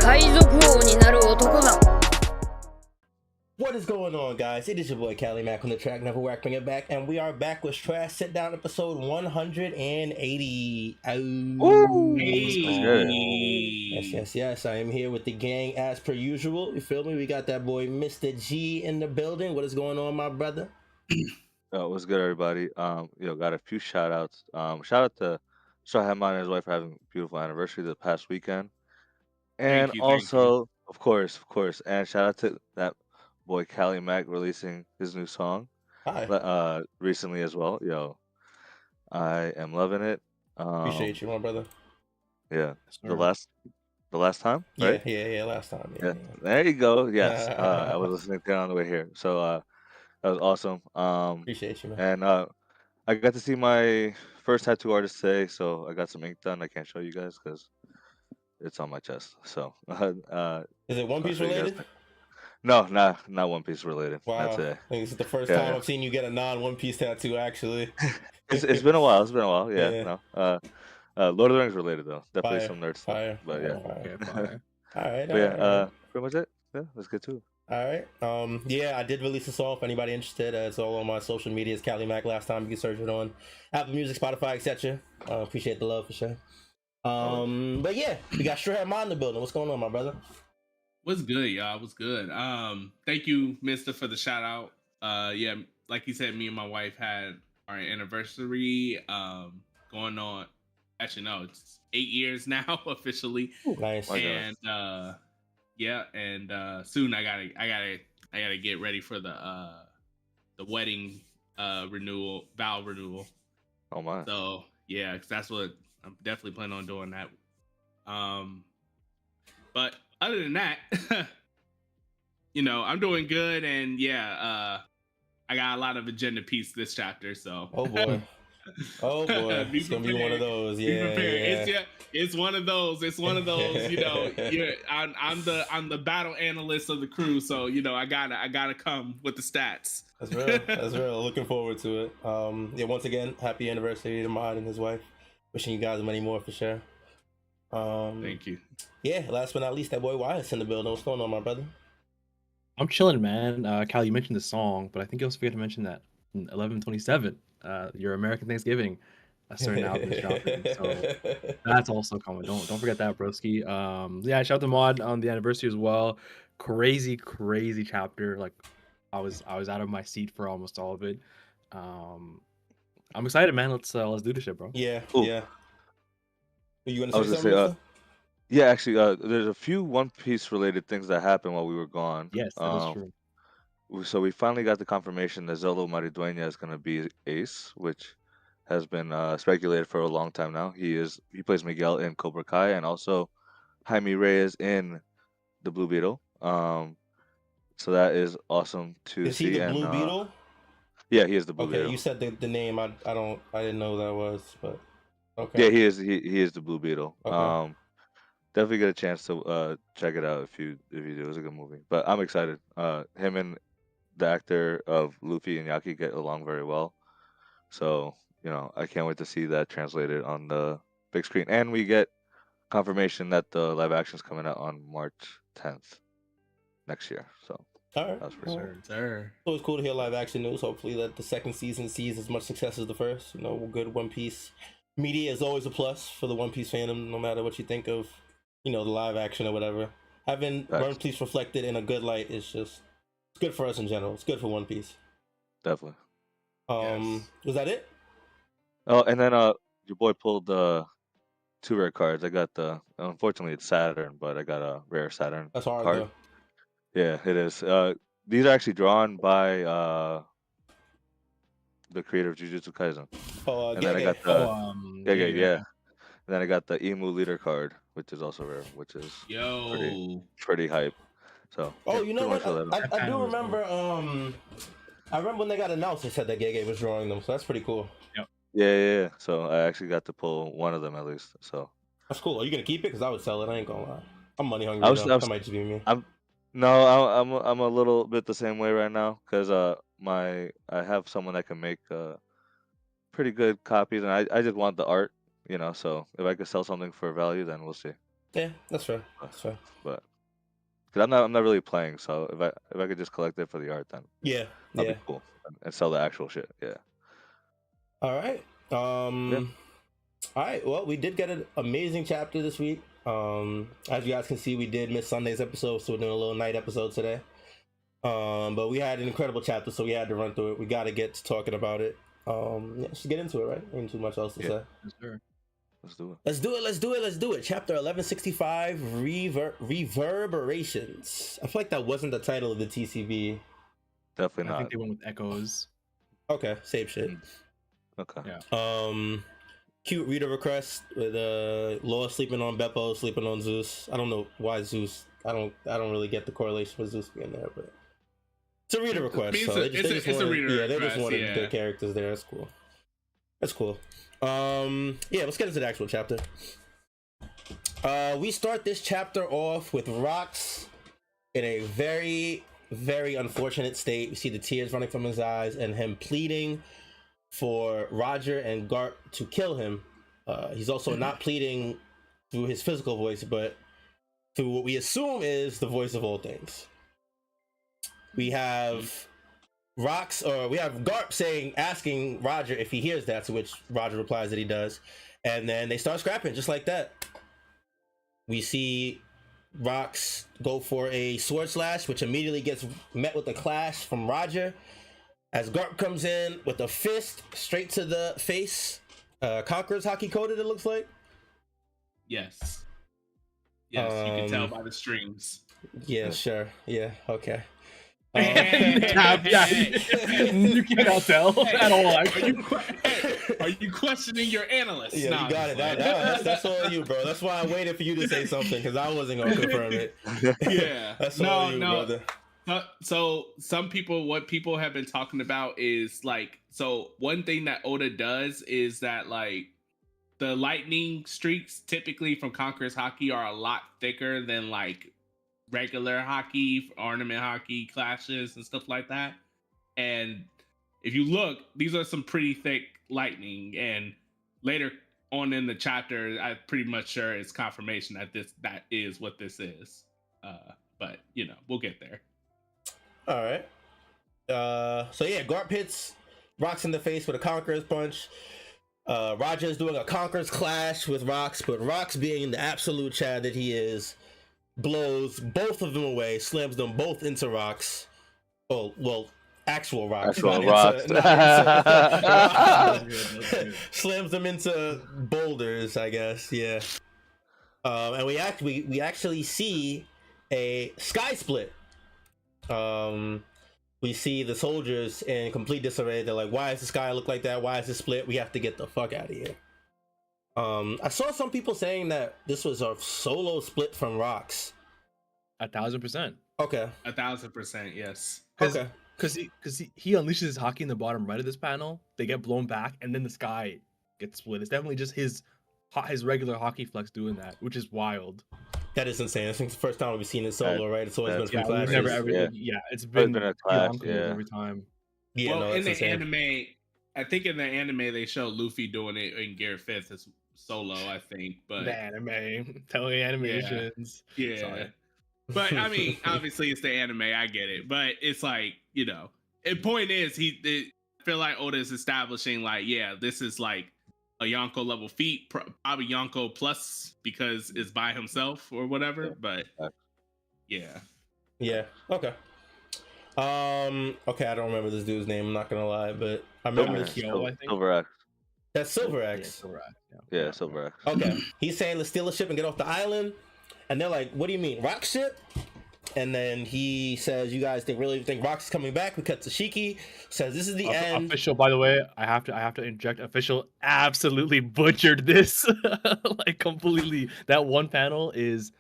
海賊王になる男だ。 What is going on, guys? It is your boy Cali Mac on the track, never whack, bring it back, and we are back with Trash Sit Down episode 180. Woo! Yes. I am here with the gang as per usual. You feel me? We got that boy Mr. G in the building. What is going on, my brother? What's good, everybody? Got a few shout outs. Shout out to Shahman and his wife for having a beautiful anniversary this past weekend. And Thank you. also, of course, and shout out to that boy Cali Mac releasing his new song Hi. recently as well. Yo, I am loving it. Appreciate you, my brother. Yeah. Yes, The last time, right? Yeah, last time. Yeah. There you go. Yes. I was listening to it on the way here. So that was awesome. Appreciate you, man. And I got to see my first tattoo artist today, so I got some ink done. I can't show you guys because it's on my chest. So, Is it One Piece show you guys. related? No, not One Piece related. Wow. Not I today. think this is the first Yeah, time yeah. I've seen you get a non-One Piece tattoo, actually. It's been a while. It's been a while. Yeah. Yeah. No. Lord of the Rings related though. Definitely Fire, some nerd stuff. fire. But yeah. fire. All right. But yeah. Pretty much it. Yeah. Let's get to it. All right. Yeah, I did release a song. If anybody interested, it's all on my social medias. Cali Mac. Last time you can search it on Apple Music, Spotify, etc. Appreciate the love for sure. But yeah, we got Stray Hat Mind in the building. What's going on, my brother? What's good, y'all? What's good? Thank you, Mister, for the shout out. Yeah, like you said, me and my wife had our anniversary. Going on. Actually, no, it's 8 years now officially. Nice. And soon I gotta get ready for the wedding vow renewal. Oh my. So yeah, 'cause that's what I'm definitely planning on doing that. But other than that, I'm doing good, and I got a lot of agenda piece this chapter. So Oh boy. Oh boy. It's gonna be one of those. Yeah. It's one of those. It's one of those. I'm the battle analyst of the crew, so I gotta come with the stats. That's real. That's real. Looking forward to it. Once again, happy anniversary to Mod and his wife. Wishing you guys many more for sure. Thank you. Yeah, last but not least, that boy Wyatt's in the building. What's going on, my brother? I'm chilling, man. Cal, you mentioned the song, but I think you also forgot to mention that 11/27, your American Thanksgiving, a certain album is dropping. So that's also coming. Don't forget that, broski. Yeah, shout out to Mod on the anniversary as well. Crazy chapter. Like I was out of my seat for almost all of it. I'm excited, man. Let's do this shit, bro. Yeah, Ooh. yeah. Are you I gonna was say gonna something? say, Mister? yeah, actually, there's a few One Piece related things that happened while we were gone. Yes, that is true. So we finally got the confirmation that Zolo Maridueña is going to be Ace, which has been speculated for a long time now. He plays Miguel in Cobra Kai, and also Jaime Reyes in the Blue Beetle. So that is awesome to Is see. he the and Blue Beetle? yeah, he is the Blue Okay, Beetle. you said the name. I didn't know that was, but okay. Yeah, he is the Blue Beetle. Okay. Definitely get a chance to check it out if you do. It's a good movie. But I'm excited. Him and the actor of Luffy and Yaki get along very well. So, I can't wait to see that translated on the big screen. And we get confirmation that the live action is coming out on March 10th next year. So All right. that's for sure. Sir. So it's cool to hear live action news. Hopefully that the second season sees as much success as the first. Good One Piece media is always a plus for the One Piece fandom, no matter what you think of, the live action or whatever. Having One Piece reflected in a good light is just it's good for us in general. It's good for One Piece. Definitely. Yes. Was that it? Oh, and then your boy pulled 2 rare cards. I got unfortunately it's Saturn, but I got a rare Saturn That's hard card. though. Yeah, it is. These are actually drawn by the creator of Jujutsu Kaisen. Oh, And then I Gege. got the yeah. And then I got the Emu leader card, which is also rare, which is pretty hype. So Oh, yeah, you know pretty what? much I do remember. I remember when they got announced, they said that Gege was drawing them, so that's pretty cool. Yeah. So I actually got to pull one of them at least. So That's cool. Are you gonna keep it? Because I would sell it. I ain't gonna lie. I'm money hungry. I was- though. I was- That might just be me. I'm a little bit the same way right now because I have someone that can make pretty good copies, and I just want the art, So if I could sell something for value, then we'll see. Yeah, that's fair. That's fair. But because I'm not really playing, so if I could just collect it for the art, then Yeah, that'd yeah. be cool and sell the actual shit. Yeah. All right. All right. Well, we did get an amazing chapter this week. As you guys can see, we did miss Sunday's episode, so we're doing a little night episode today. But we had an incredible chapter, so we had to run through it. We got to get to talking about it. Yeah, let's get into it, right? Ain't too much else to say. Sure. Let's do it. Let's do it. Chapter 1165, Reverberations. I feel like that wasn't the title of the TCB. Definitely I not. think they went with echoes. Okay, same shit. Okay. Yeah. Cute reader request with Law sleeping on Beppo, sleeping on Zeus. I don't know why Zeus. I don't really get the correlation with Zeus being there, but it's a reader request. It's So a- they just it's a wanted, reader yeah, they just request, wanted yeah. their characters there. That's cool. That's cool. Yeah, let's get into the actual chapter. We start this chapter off with Rox in a very, very unfortunate state. We see the tears running from his eyes and him pleading for Roger and Garp to kill him. He's also not pleading through his physical voice, but through what we assume is the voice of all things. We have we have Garp asking Roger if he hears that, to which Roger replies that he does. And then they start scrapping just like that. We see Rox go for a sword slash, which immediately gets met with a clash from Roger. As Garp comes in with a fist straight to the face. Conqueror's hockey coded, it looks like. Yes. Yes, you can tell by the strings. Yeah, sure. Yeah, okay. Yeah, you cannot tell at all. Are you questioning your analyst? Yeah, Nah, you got it. That's all you, bro. That's why I waited for you to say something, because I wasn't gonna confirm it. Yeah. That's all you, brother. So what people have been talking about is like, so one thing that Oda does is that like the lightning streaks typically from Conqueror's hockey are a lot thicker than like regular hockey, ornament hockey clashes and stuff like that. And if you look, these are some pretty thick lightning, and later on in the chapter, I'm pretty much sure it's confirmation that is what this is. But you know, we'll get there. All right. So yeah, Garp hits Rox in the face with a Conqueror's punch. Roger is doing a Conqueror's clash with Rox, but Rox, being the absolute Chad that he is, blows both of them away, slams them both into Rox. Oh, well, actual Rox. Slams them into boulders, I guess. Yeah. And we actually see a sky split. We see the soldiers in complete disarray. They're like, why does the sky look like that? Why is it split? We have to get the fuck out of here. I saw some people saying that this was a solo split from Rox. 1,000%. Okay. 1,000%, yes. Okay. Because he unleashes his hockey in the bottom right of this panel. They get blown back, and then the sky gets split. It's definitely just his regular hockey flex doing that, which is wild. That is insane. I think it's the first time we've seen it solo, right? It's always been from clashes. Never ever. Yeah, it's been a clash. Yeah. every time. Yeah, well, no, in the insane. anime, I think in the anime they show Luffy doing it in Gear 5th as solo, I think. But The anime, telling animations. yeah. Sorry. But I mean, obviously it's the anime. I get it, but it's like, you know, the point is I feel like Oda is establishing like, yeah, this is like a Yonko level feat, probably Yonko plus because it's by himself or whatever. But yeah. Okay. Okay, I don't remember this dude's name. I'm not gonna lie, but I remember this. Kyo, I think. Silver X. That's Silver Yeah, X. Silver X, Yeah, Silver X. Okay, he's saying let's steal a ship and get off the island, and they're like, "What do you mean, Rock ship?" And then he says, "You guys really think Rox is coming back?" We cut to Shiki. Says, "This is the end." Official, by the way, I have to interject. Official absolutely butchered this, like completely. That one panel is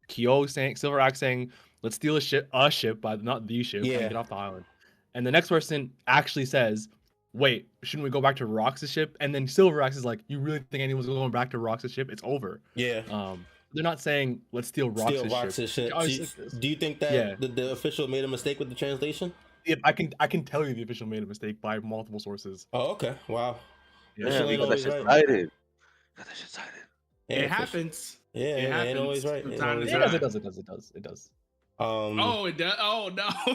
Kyo saying, Silver Axe saying, "Let's steal a ship, but not the ship, Yeah. and get off the island." And the next person actually says, "Wait, shouldn't we go back to Rox's ship?" And then Silver Axe is like, "You really think anyone's going back to Rox's ship? It's over." Yeah. They're not saying let's steal Rox's ship. Do you think that Yeah. the official made a mistake with the translation? Yeah, I can tell you the official made a mistake by multiple sources. Oh, okay. Wow. Yeah, Yeah, Official we ain't got that always shit right. cited. Got that shit cited. Yeah, it for sure. happens. Yeah, It it ain't always happens right. from It ain't time always to right. It time. does. It does. Oh, it does. Oh no. No,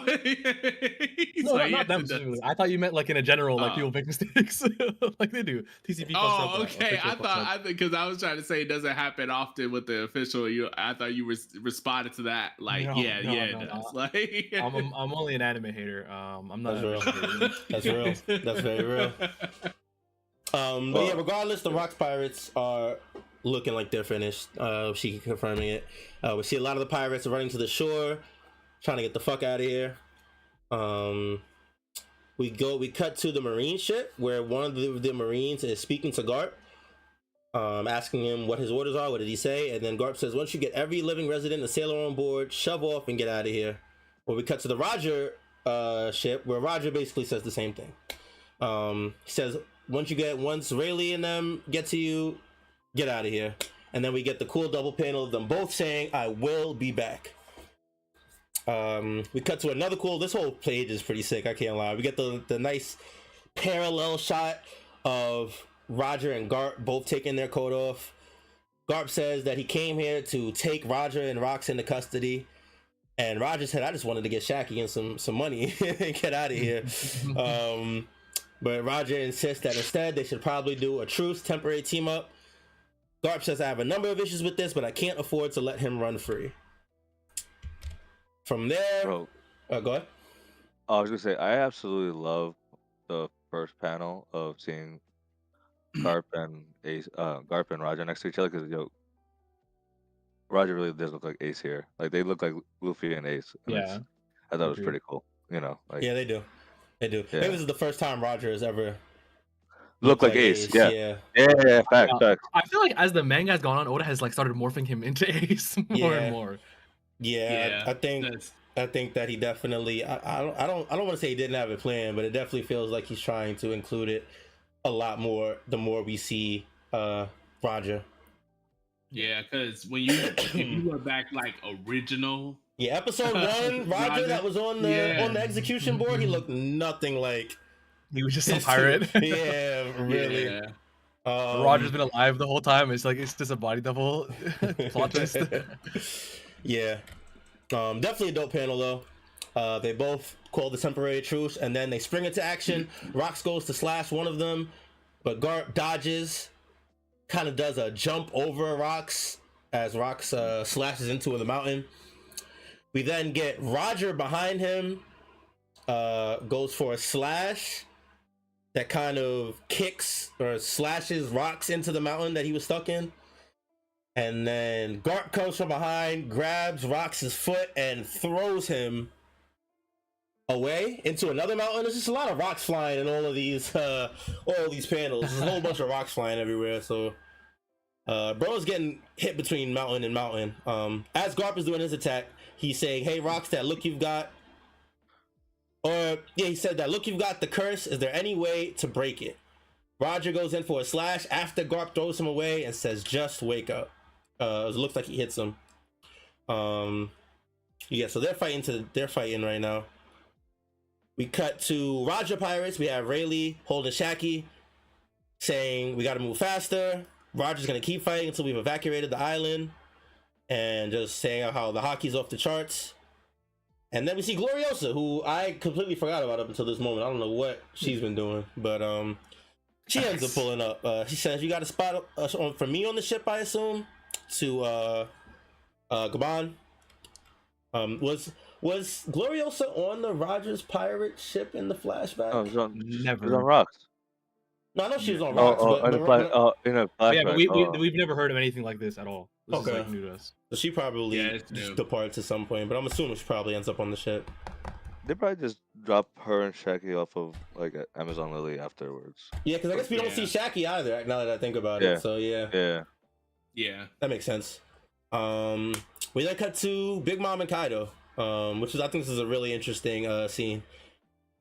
So not, yes, not them it does. specifically. I thought you meant like in a general, like Oh. people make mistakes, like they do. TCP fucks up. Oh, okay. Official fucks up. I think because I was trying to say it doesn't happen often with the official. I thought you responded to that like, No, yeah, no, it no, does. no. Like, I'm only an anime hater. I'm not That's an real. official hater. That's real. That's very real. But yeah, regardless, the Rocks Pirates are looking like they're finished. She confirming it. We see a lot of the pirates running to the shore, trying to get the fuck out of here. We cut to the marine ship where one of the marines is speaking to Garp, asking him what his orders are. What did he say? And then Garp says, once you get every living resident and sailor on board, shove off and get out of here. Well, we cut to the Roger ship where Roger basically says the same thing. He says, once Rayleigh and them get to you, get out of here. And then we get the cool double panel of them both saying, I will be back. We cut to another cool, this whole page is pretty sick, I can't lie. We get the nice parallel shot of Roger and Garp both taking their coat off. Garp says that he came here to take Roger and Rox into custody. And Roger said, I just wanted to get Shaggy and some money and get out of here. But Roger insists that instead they should probably do a truce, temporary team up. Garp says, I have a number of issues with this, but I can't afford to let him run free. From there, Bro, go ahead. I was gonna say I absolutely love the first panel of seeing Garp and Roger next to each other because Roger really does look like Ace here. Like they look like Luffy and Ace. And Yeah, I thought it was agreed. pretty cool. Like Yeah, they do. They do. Yeah. Maybe this is the first time Roger has ever look like Ace. Yeah. Fact. I feel like as the manga has gone on, Oda has like started morphing him into Ace more and more. Yeah, I think that he definitely. I don't want to say he didn't have it planned, but it definitely feels like he's trying to include it a lot more. The more we see Roger. Yeah, because if you were back like original. Yeah, episode 1, Roger that was on the execution board. He looked nothing like. He was just a pirate. Yeah, really. Yeah. Roger's been alive the whole time. It's like it's just a body double plot twist. Yeah. Definitely a dope panel though. They both call the temporary truce and then they spring into action. Rox goes to slash one of them, but Garp dodges, kind of does a jump over Rox as Rox slashes into the mountain. We then get Roger behind him, goes for a slash that kind of kicks or slashes Rox into the mountain that he was stuck in. And then Garp comes from behind, grabs Rox's foot, and throws him away into another mountain. There's just a lot of rocks flying in all of these panels. There's a whole bunch of rocks flying everywhere. So, bro's getting hit between mountain and mountain. As Garp is doing his attack, he's saying, "Hey, Rox, that look you've got." He said that look you've got the curse. Is there any way to break it? Roger goes in for a slash after Garp throws him away and says, "Just wake up." It looks like he hits him. Yeah, so they're fighting right now. We cut to Roger Pirates. We have Rayleigh holding Shaggy, saying we got to move faster. Roger's gonna keep fighting until we've evacuated the island, and just saying how the hockey's off the charts. And then we see Gloriosa, who I completely forgot about up until this moment. I don't know what she's been doing, but she ends up pulling up. She says, "You got a spot for me on the ship, I assume." To Gabon. Was Gloriosa on the Rogers pirate ship in the flashback? Oh, it was on Never. rocks. No, I know she was on rocks. In a flashback. Yeah, but we've never heard of anything like this at all. This is like new to us. So she probably it's new. departs at some point, but I'm assuming she probably ends up on the ship. They probably just drop her and Shaggy off of like Amazon Lily afterwards. Yeah, because I guess we don't see Shaggy either. Now that I think about it, so yeah, that makes sense. We then cut to Big Mom and Kaido, which is I think this is a really interesting scene.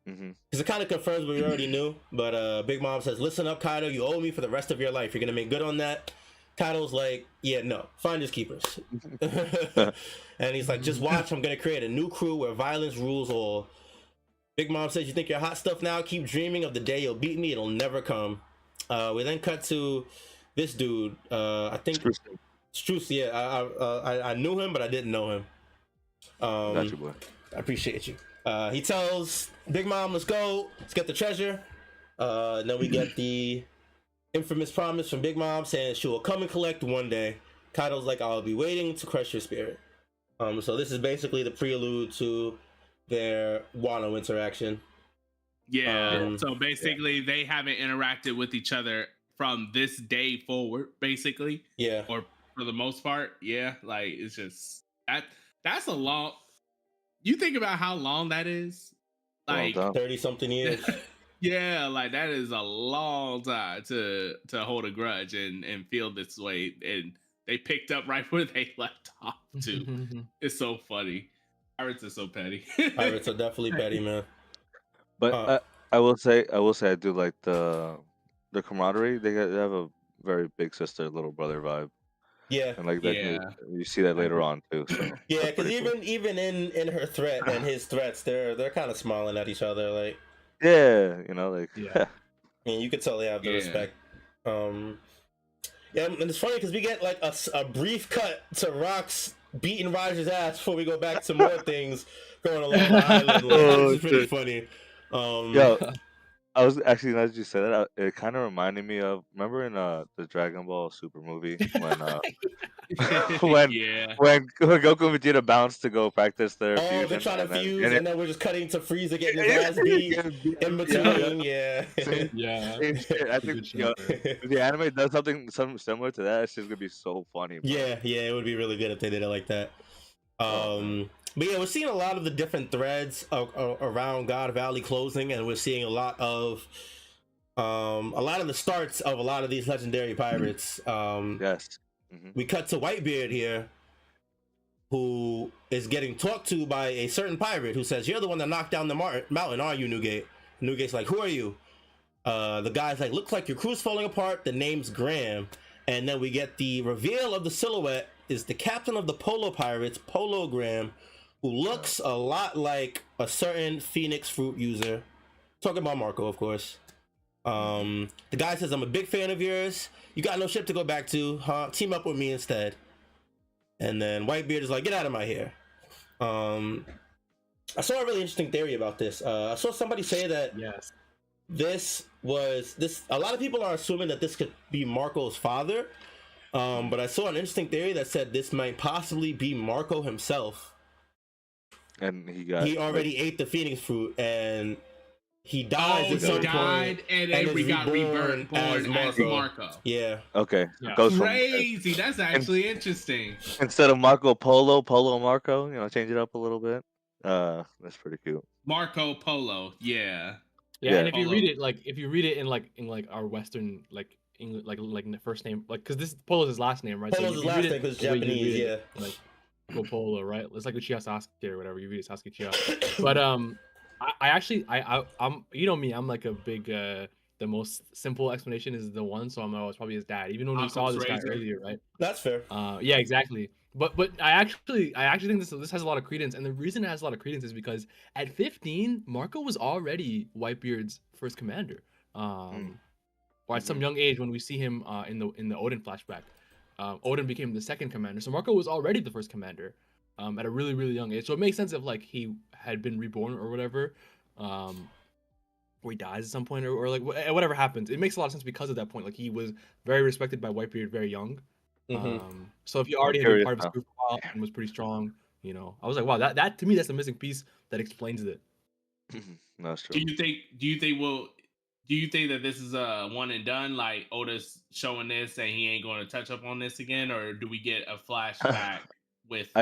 Because it kind of confirms what we already knew. But Big Mom says, "Listen up, Kaido. You owe me for the rest of your life. You're gonna make good on that." Kaido's like, "Yeah, no, finders keepers." And he's like, "Just watch. I'm gonna create a new crew where violence rules all." Big Mom says, "You think you're hot stuff now? Keep dreaming of the day you'll beat me. It'll never come." We then cut to this dude. I think Struce. Yeah, I knew him, but I didn't know him. Got you, boy. I appreciate you. He tells Big Mom, "Let's go. Let's get the treasure." Then we get the infamous promise from Big Mom saying she will come and collect one day. Kaido's like, "I'll be waiting to crush your spirit." So this is basically the prelude to their Wano interaction. Yeah. So basically, they haven't interacted with each other from this day forward, basically. Yeah. Or for the most part, yeah. Like it's just that's a long. You think about how long that is, like 30-something years. Yeah, like that is a long time to hold a grudge and feel this way. And they picked up right where they left off too. It's so funny. Pirates are so petty. Pirates are definitely petty, man. But I will say I do like the camaraderie. They have a very big sister, little brother vibe. Yeah, and like that you see that later on too. So yeah, because even in her threat and his threats, they're kind of smiling at each other, like like and you could tell they have the respect. Yeah, and it's funny because we get like a brief cut to Rox beating Roger's ass before we go back to more things going along the island. Like, it's pretty funny. Yo, I was actually, now that you said that, it kind of reminded me of, remember in the Dragon Ball Super movie when when Goku and Vegeta bounced to go practice their fusion. They're trying to fuse, and then we're just cutting to Frieza getting his ass beat in between. Yeah. I think if the anime does something similar to that, it's just gonna be so funny. Bro. Yeah, it would be really good if they did it like that. But yeah, we're seeing a lot of the different threads around God Valley closing, and we're seeing a lot of the starts of a lot of these legendary pirates. Yes. We cut to Whitebeard here, who is getting talked to by a certain pirate who says, "You're the one that knocked down the mountain, are you, Newgate?" Newgate's like, "Who are you?" The guy's like, "Looks like your crew's falling apart. The name's Graham." And then we get the reveal of the silhouette is the captain of the Polo Pirates, Polo Graham, who looks a lot like a certain Phoenix Fruit user. Talking about Marco, of course. The guy says, "I'm a big fan of yours. You got no ship to go back to, huh? Team up with me instead." And then Whitebeard is like, "Get out of my hair." I saw a really interesting theory about this. I saw somebody say that this. A lot of people are assuming that this could be Marco's father. But I saw an interesting theory that said this might possibly be Marco himself. And he already ate the Phoenix Fruit, and he dies at some point, and then we got reborn as Marco. Yeah. Okay. Goes crazy. That's actually interesting. Instead of Marco Polo Marco, change it up a little bit. That's pretty cute. Marco Polo. Yeah. Yeah, and if you read it in our Western English, like the first name, because this Polo's his last name, right? Polo's his last name because Japanese, yeah. Like Polo, right? It's like Uchiha Sasuke or whatever. You read it Sasuke Uchiha. But I'm me, I'm like a big the most simple explanation is the one, so I'm always probably his dad. Even when we saw this guy earlier, right? That's fair. Yeah, exactly. But I actually think this has a lot of credence, and the reason it has a lot of credence is because at 15, Marco was already Whitebeard's first commander. Or at some young age when we see him in the Odin flashback, Odin became the second commander. So Marco was already the first commander at a really, really young age. So it makes sense if like he had been reborn or whatever, or he dies at some point or like whatever happens. It makes a lot of sense because of that point. Like he was very respected by Whitebeard very young. So if he already had been part of his group for a while and was pretty strong, I was like, wow, that to me that's the missing piece that explains it. That's true. Do you think that this is a one and done? Like Oda's showing this and he ain't going to touch up on this again, or do we get a flashback with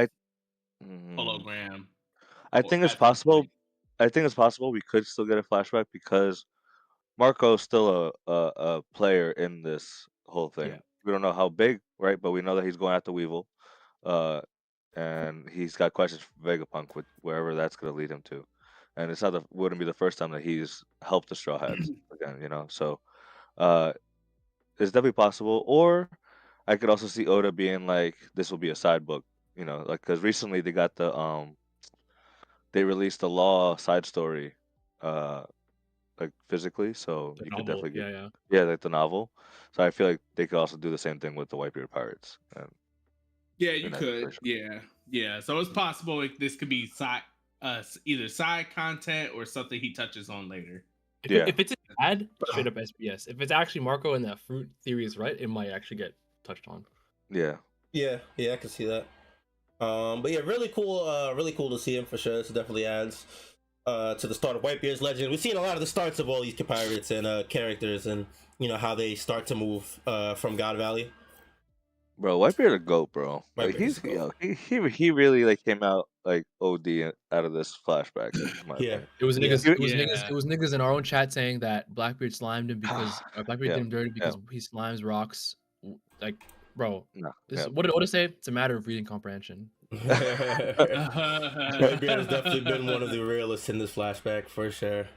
hologram? I think it's possible. I think it's possible we could still get a flashback because Marco's still a player in this whole thing. Yeah. We don't know how big, right? But we know that he's going after Weevil, and he's got questions for Vegapunk with wherever that's going to lead him to. And it's wouldn't be the first time that he's helped the Straw Hats again, So it's definitely possible. Or I could also see Oda being like, this will be a side book, like because recently they got they released the Law side story, like physically, so The you could novel, definitely get yeah. like the novel. So I feel like they could also do the same thing with the Whitebeard pirates and Yeah, you in that could. situation. Yeah, yeah. So it's possible this could be either side content or something he touches on later. Yeah. If it's an ad, straight up SBS. If it's actually Marco and that fruit theory is right, it might actually get touched on. Yeah. Yeah, I can see that. But yeah, really cool to see him for sure. This definitely adds to the start of Whitebeard's legend. We've seen a lot of the starts of all these pirates and characters, and how they start to move from God Valley. Bro, Whitebeard a goat, bro. Like Whitebeard's a goat. he really like came out like OD out of this flashback, in my Yeah. opinion. It was Yeah. niggas. It was Yeah. niggas. It was niggas in our own chat saying that Blackbeard slimed him because Blackbeard Yeah, did him dirty yeah. because he slimes rocks. Like, bro, No, this yeah. what did Oda say? It's a matter of reading comprehension. Whitebeard has definitely been one of the realists in this flashback for sure.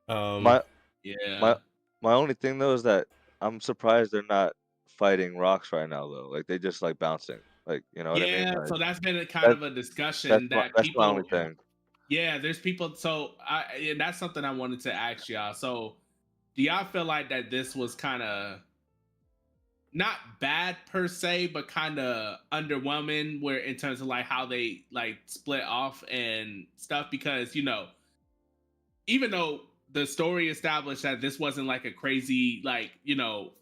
My Yeah. my only thing though is that I'm surprised they're not fighting rocks right now though. Like they just like bouncing. Like you know what I mean? Yeah, Like so that's been a kind that of a discussion that that's my only people. thing. Yeah, there's people. So and that's something I wanted to ask y'all. So, do y'all feel like that this was kind of not bad per se, but kind of underwhelming, where in terms of like how they like split off and stuff? Because even though the story established that this wasn't like a crazy like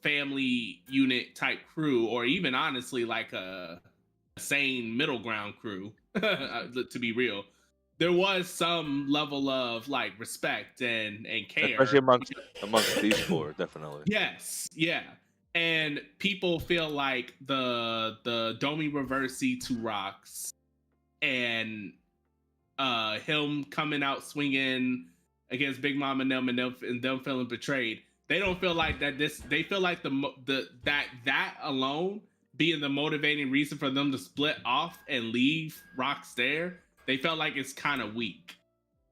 family unit type crew, or even honestly like a sane middle ground crew, to be real, there was some level of like respect and care, Especially amongst these four, definitely. yes, yeah. And people feel like the Domi Reversi to Rocks and him coming out swinging against Big Mom and them feeling betrayed. They don't feel like that. They feel like that alone being the motivating reason for them to split off and leave Rocks there. They felt like it's kind of weak.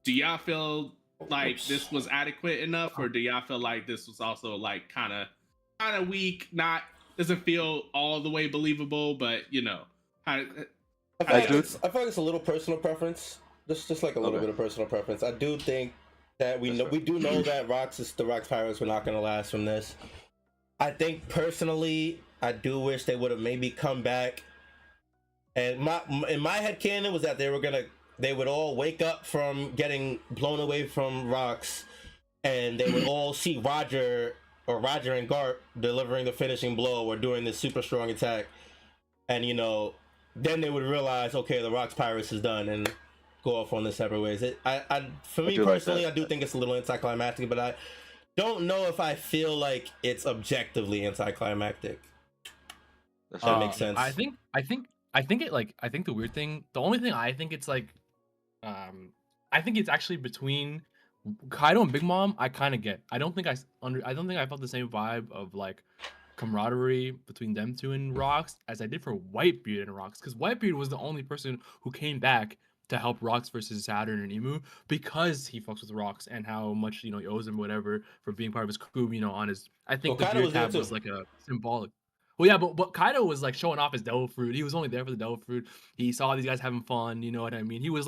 Do y'all feel like this was adequate enough, or do y'all feel like this was also like kind of weak? Doesn't feel all the way believable, but I feel like it's a little personal preference. Just like a little bit of personal preference. I do think that we do know that the Rocks Pirates were not going to last from this. I think personally, I do wish they would have maybe come back. And in my head canon was that they would all wake up from getting blown away from Rocks, and they would all see Roger and Garp delivering the finishing blow or doing this super strong attack, and then they would realize, okay, the Rocks Pirates is done, and go off on their separate ways. For me personally, I do think it's a little anticlimactic, but I don't know if I feel like it's objectively anticlimactic. That makes sense. I think the weird thing, the only thing I think it's like, I think it's actually between Kaido and Big Mom. I kind of get. I don't think I felt the same vibe of like camaraderie between them two and Rocks as I did for Whitebeard and Rocks, because Whitebeard was the only person who came back to help Rocks versus Saturn and Emu because he fucks with Rocks and how much he owes him whatever for being part of his crew. On his, I think the beard tab was like a symbolic. Well, yeah, but Kaido was like showing off his devil fruit. He was only there for the devil fruit. He saw these guys having fun. You know what I mean? He was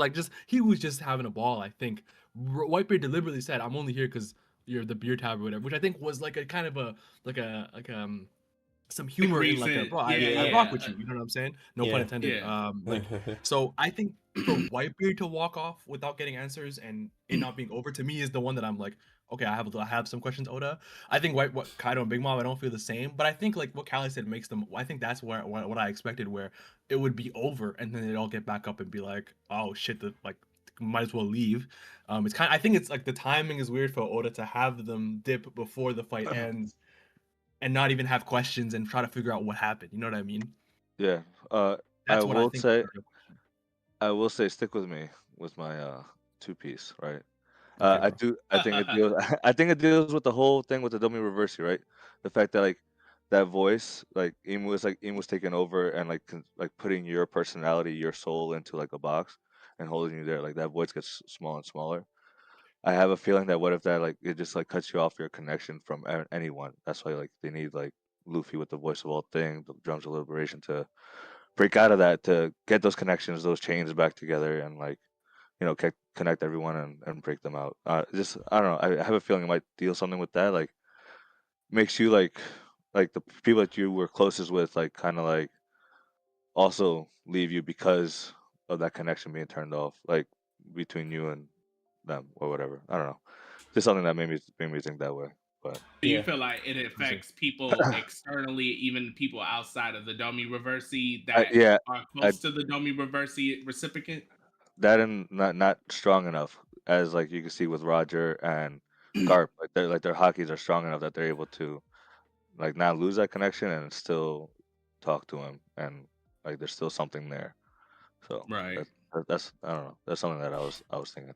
just having a ball. I think Whitebeard deliberately said, "I'm only here because you're the beer tab or whatever," which I think was like a kind of a some humor in like a bro. I rock with you. You know what I'm saying? No pun intended. So I think for Whitebeard to walk off without getting answers and it not being over, to me is the one that I'm like, okay, I have some questions, Oda. I think Kaido and Big Mom, I don't feel the same, but I think like what Callie said makes them. I think that's what I expected, where it would be over and then they'd all get back up and be like, oh shit, might as well leave. It's I think it's like the timing is weird for Oda to have them dip before the fight ends and not even have questions and try to figure out what happened. You know what I mean? Yeah. That's what I think. I will say, stick with me with my 2-piece, right? Okay, I do. I think it deals. I think it deals with the whole thing with the Domi Reversi, right? The fact that like that voice, like Emu's taking over and like putting your personality, your soul into like a box and holding you there. Like that voice gets smaller and smaller. I have a feeling that what if that like it just like cuts you off your connection from anyone. That's why like they need like Luffy with the voice of all things, the drums of liberation to break out of that, to get those connections, those chains back together, and like connect everyone and break them out. Just I don't know. I have a feeling it might deal something with that. Like makes you like the people that you were closest with, like kind of like also leave you because of that connection being turned off, like between you and them or whatever. I don't know. Just something that made me think that way. But Do you Yeah. feel like it affects people externally, even people outside of the Domi Reversi that yeah, are I, close to the Domi Reversi recipient? that and not strong enough, as like you can see with Roger and Garp. Like their hockeys are strong enough that they're able to like not lose that connection and still talk to him, and like there's still something there. So Right. that's I don't know. That's something that I was thinking.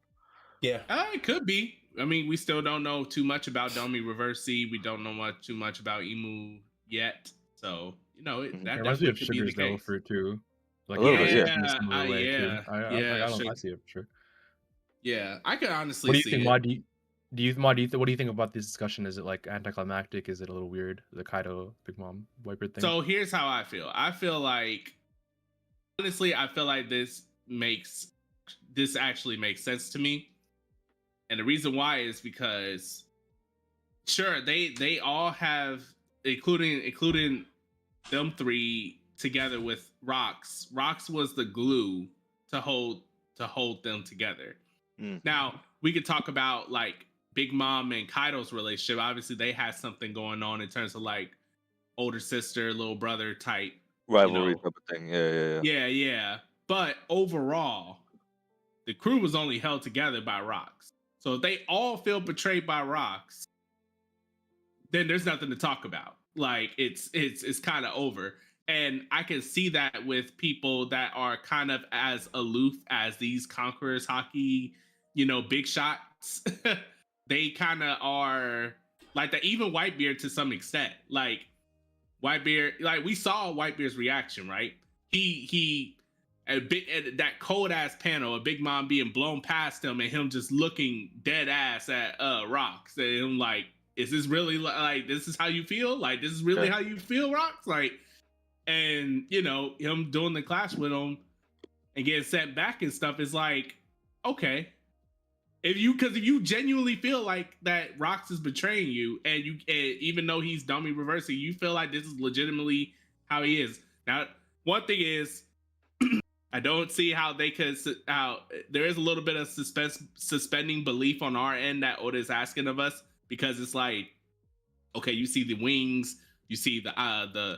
Yeah. It could be. I mean, we still don't know too much about Domi Reversi. We don't know too much about Emu yet. So, Mhm. that It reminds me definitely of could be the Sugar's though case. for too. Like A he little kind bit, of yeah. in a Yeah, similar way too. I sure. don't I see it for sure. Yeah, I could honestly What do you see think, it. Mod? What do you think about this discussion? Is it like anticlimactic? Is it a little weird? The Kaido Big Mom Wiper thing. So here's how I feel. I feel like honestly, I feel like this actually makes sense to me. And the reason why is because sure, they all have, including them three together with Rocks. Rocks was the glue to hold them together. Mm. Now we could talk about like Big Mom and Kaido's relationship. Obviously, they had something going on in terms of like older sister, little brother type, Rivalry type of thing. Yeah. But overall, the crew was only held together by Rocks. So if they all feel betrayed by Rocks, then there's nothing to talk about. Like it's kind of over. And I can see that with people that are kind of as aloof as these conquerors hockey, big shots. They kind of are like that. Even Whitebeard to some extent. Like Whitebeard, like we saw Whitebeard's reaction, right? He at that cold ass panel, a Big Mom being blown past him and him just looking dead ass at Rocks, and him like, is this really like this is how you feel? Like this is really how you feel, Rocks? Like, and him doing the clash with him and getting sent back and stuff is like, okay. If you genuinely feel like that Rox is betraying you, and even though he's dummy reversing, you feel like this is legitimately how he is. Now, one thing is, I don't see how there is a little bit of suspending belief on our end that Oda is asking of us, because it's like, okay, you see the wings, you see the eyes, the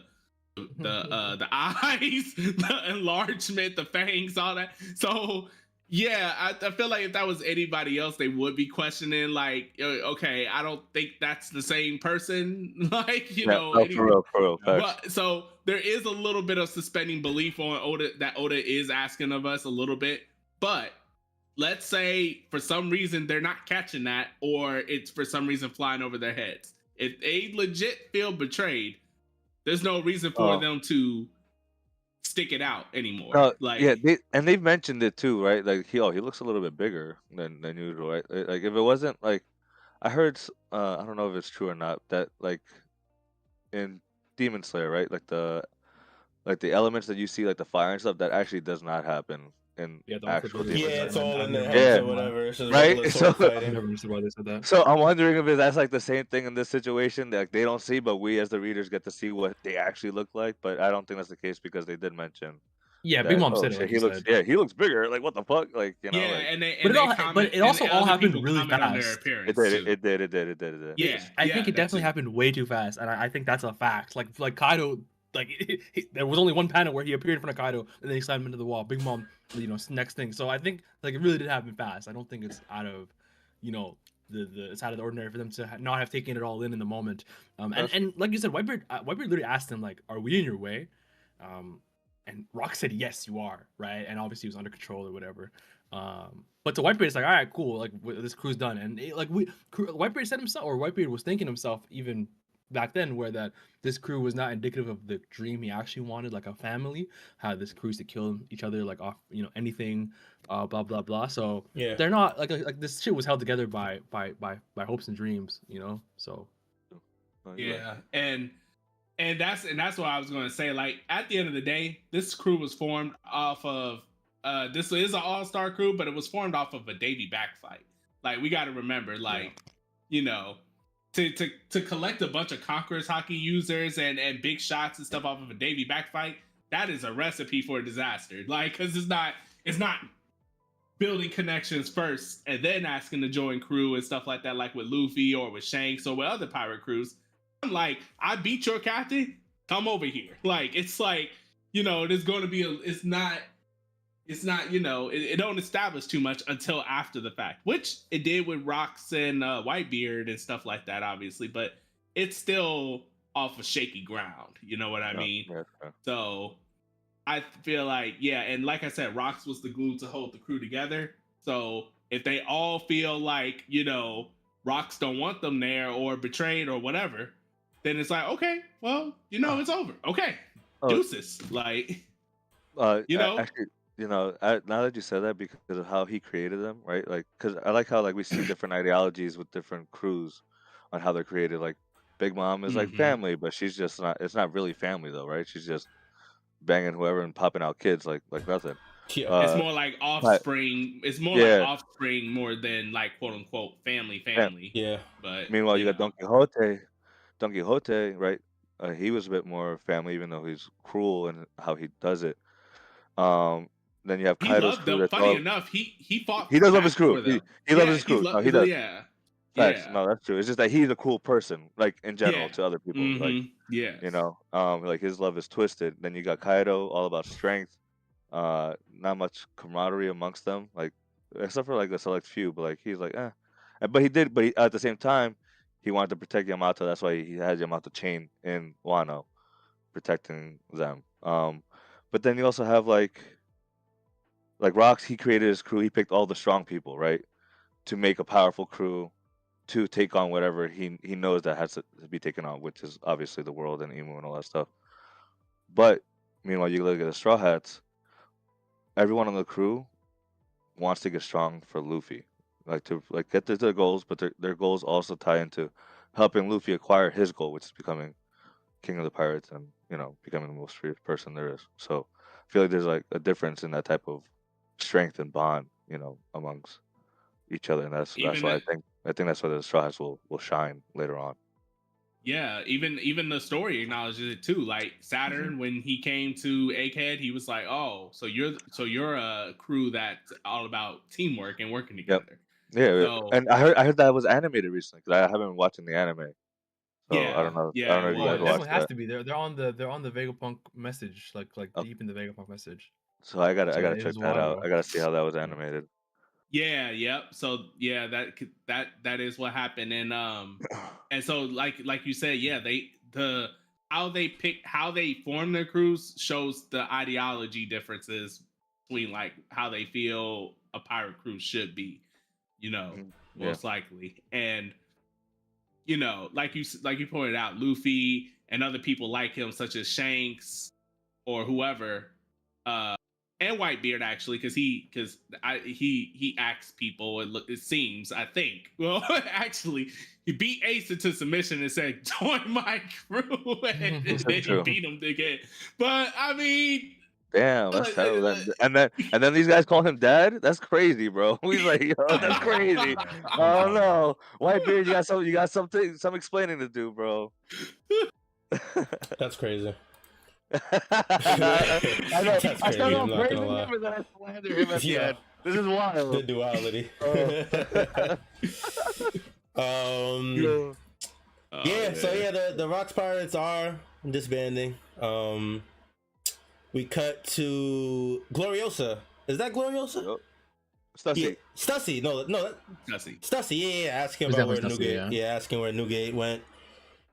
enlargement, the fangs, all that. So yeah, I feel like if that was anybody else, they would be questioning, like, okay, I don't think that's the same person. Like, for real. But so there is a little bit of suspending belief on Oda, that Oda is asking of us a little bit. But let's say for some reason they're not catching that, or it's for some reason flying over their heads. If they legit feel betrayed, there's no reason for them to stick it out anymore. No, Like, yeah, they've mentioned it too, right? Like he looks a little bit bigger than usual, right? Like if it wasn't like I heard, I don't know if it's true or not, that like in Demon Slayer, right? Like the elements that you see, like the fire and stuff, that actually does not happen in Yeah, the actual Orthodox. Demon Yeah, Slayer. it's all in their never heads Yeah, or understood why. whatever. It's just right? regular sword I've fighting. never understood why they said that. So I'm wondering if that's like the same thing in this situation that like, they don't see, but we as the readers get to see what they actually look like. But I don't think that's the case, because they did mention Yeah, Big that. Mom Oh said it, shit, like you said. he looks bigger. Like what the fuck? Like yeah, like and It and also all other happened people really comment on their fast. it appearance did, too. it did. Yeah, I think it that definitely too. happened way too fast, and I think that's a fact. Like Kaido, like there was only one panel where he appeared in front of Kaido, and then he slammed him into the wall. Big Mom, next thing. So I think like it really did happen fast. I don't think it's out of, it's out of the ordinary for them to not have taken it all in the moment. And like you said, Whitebeard literally asked him like, "Are we in your way?" And Rock said, "Yes, you are," right? And obviously he was under control or whatever. But to Whitebeard, it's like, all right, cool, like this crew's done. And Whitebeard said himself, or Whitebeard was thinking himself even back then, where that this crew was not indicative of the dream he actually wanted, like a family. How this crew used to kill each other, like off, anything, blah blah blah. So Yeah. they're not like this shit was held together by hopes and dreams, So Yeah, and that's what I was going to say. Like at the end of the day, this crew was formed off of this is an all-star crew, but it was formed off of a Davy back fight. Like, we got to remember, like, you know, to collect a bunch of Conqueror's hockey users and big shots and stuff off of a Davy back fight, that is a recipe for a disaster. Like, because it's not building connections first and then asking to join crew and stuff like that, like with Luffy or with Shanks or with other pirate crews. I'm like, I beat your captain, come over here. Like, it's like, you know, there's going to be it's not, you know, it don't establish too much until after the fact, which it did with Rocks and Whitebeard and stuff like that, obviously, but it's still off of shaky ground. You know what I mean? Yeah. So I feel like, yeah, and like I said, Rocks was the glue to hold the crew together. So if they all feel like, you know, Rocks don't want them there or betrayed or whatever, then it's like, okay, well, you know, it's over. Okay, deuces. Like, you know, actually, you know, now that you said that, because of how he created them, right? Like, because I like how, like, we see different ideologies with different crews on how they're created. Like, Big Mom is like family, but she's just not. It's not really family though, right? She's just banging whoever and popping out kids like nothing. Yeah. it's more like offspring. It's more like offspring more than like quote unquote family. Yeah. But Meanwhile, you got Don Quixote, right? He was a bit more family, even though he's cruel in how he does it. Then you have he Kaido's loved crew. them. That's Funny all. enough, he fought. He does love back his crew. for them. He loves his crew. No, he does. Yeah. Facts. Yeah. No, that's true. It's just that he's a cool person, like in general, to other people. Like, yeah. you know, like his love is twisted. Then you got Kaido, all about strength. Not much camaraderie amongst them, like except for like a select few. But like he's like, eh. But he at the same time, he wanted to protect Yamato. That's why he had Yamato chain in Wano, protecting them. But then you also have like Rocks. He created his crew. He picked all the strong people, right, to make a powerful crew to take on whatever he knows that has to be taken on, which is obviously the world and Emu and all that stuff. But meanwhile, you look at the Straw Hats. Everyone on the crew wants to get strong for Luffy, like to get to their goals, but their goals also tie into helping Luffy acquire his goal, which is becoming king of the pirates and, you know, becoming the most free person there is. So I feel like there's like a difference in that type of strength and bond, you know, amongst each other, and that's why I think that's why the Straw Hats will shine later on. Yeah, even the story acknowledges it too. Like Saturn, when he came to Egghead, he was like, "Oh, so you're a crew that's all about teamwork and working together." Yep. Yeah, so, and I heard that was animated recently because I haven't been watching the anime. So yeah, I don't know. Yeah, I don't know if you Oh, guys it watched definitely has that. to be. They're on the Vegapunk message, like deep in the Vegapunk message. So I gotta it check was a that while out. ago. I gotta see how that was animated. Yeah, yep. So yeah, that is what happened, and so like you said, yeah, how they form their crews shows the ideology differences between like how they feel a pirate crew should be, you know, most likely, and you know, like you pointed out, Luffy and other people like him, such as Shanks or whoever, and Whitebeard actually, because he acts people. It seems, I think. Well, actually, he beat Ace into submission and said, "Join my crew," and then he beat him again. But I mean, damn, that's terrible. And then these guys call him dad. That's crazy, bro. He's like, yo, that's crazy. Oh no, Whitebeard, you got some explaining to do, bro. That's crazy. I know. That's crazy. I'm not gonna lie. Him and slander him at the end. This is wild. The duality. Yeah. So yeah, the Rocks Pirates are disbanding. We cut to Gloriosa. Is that Gloriosa? Stussy. Yeah. Stussy. No. Stussy. Yeah. Asking about where Newgate. Yeah, asking where Newgate went.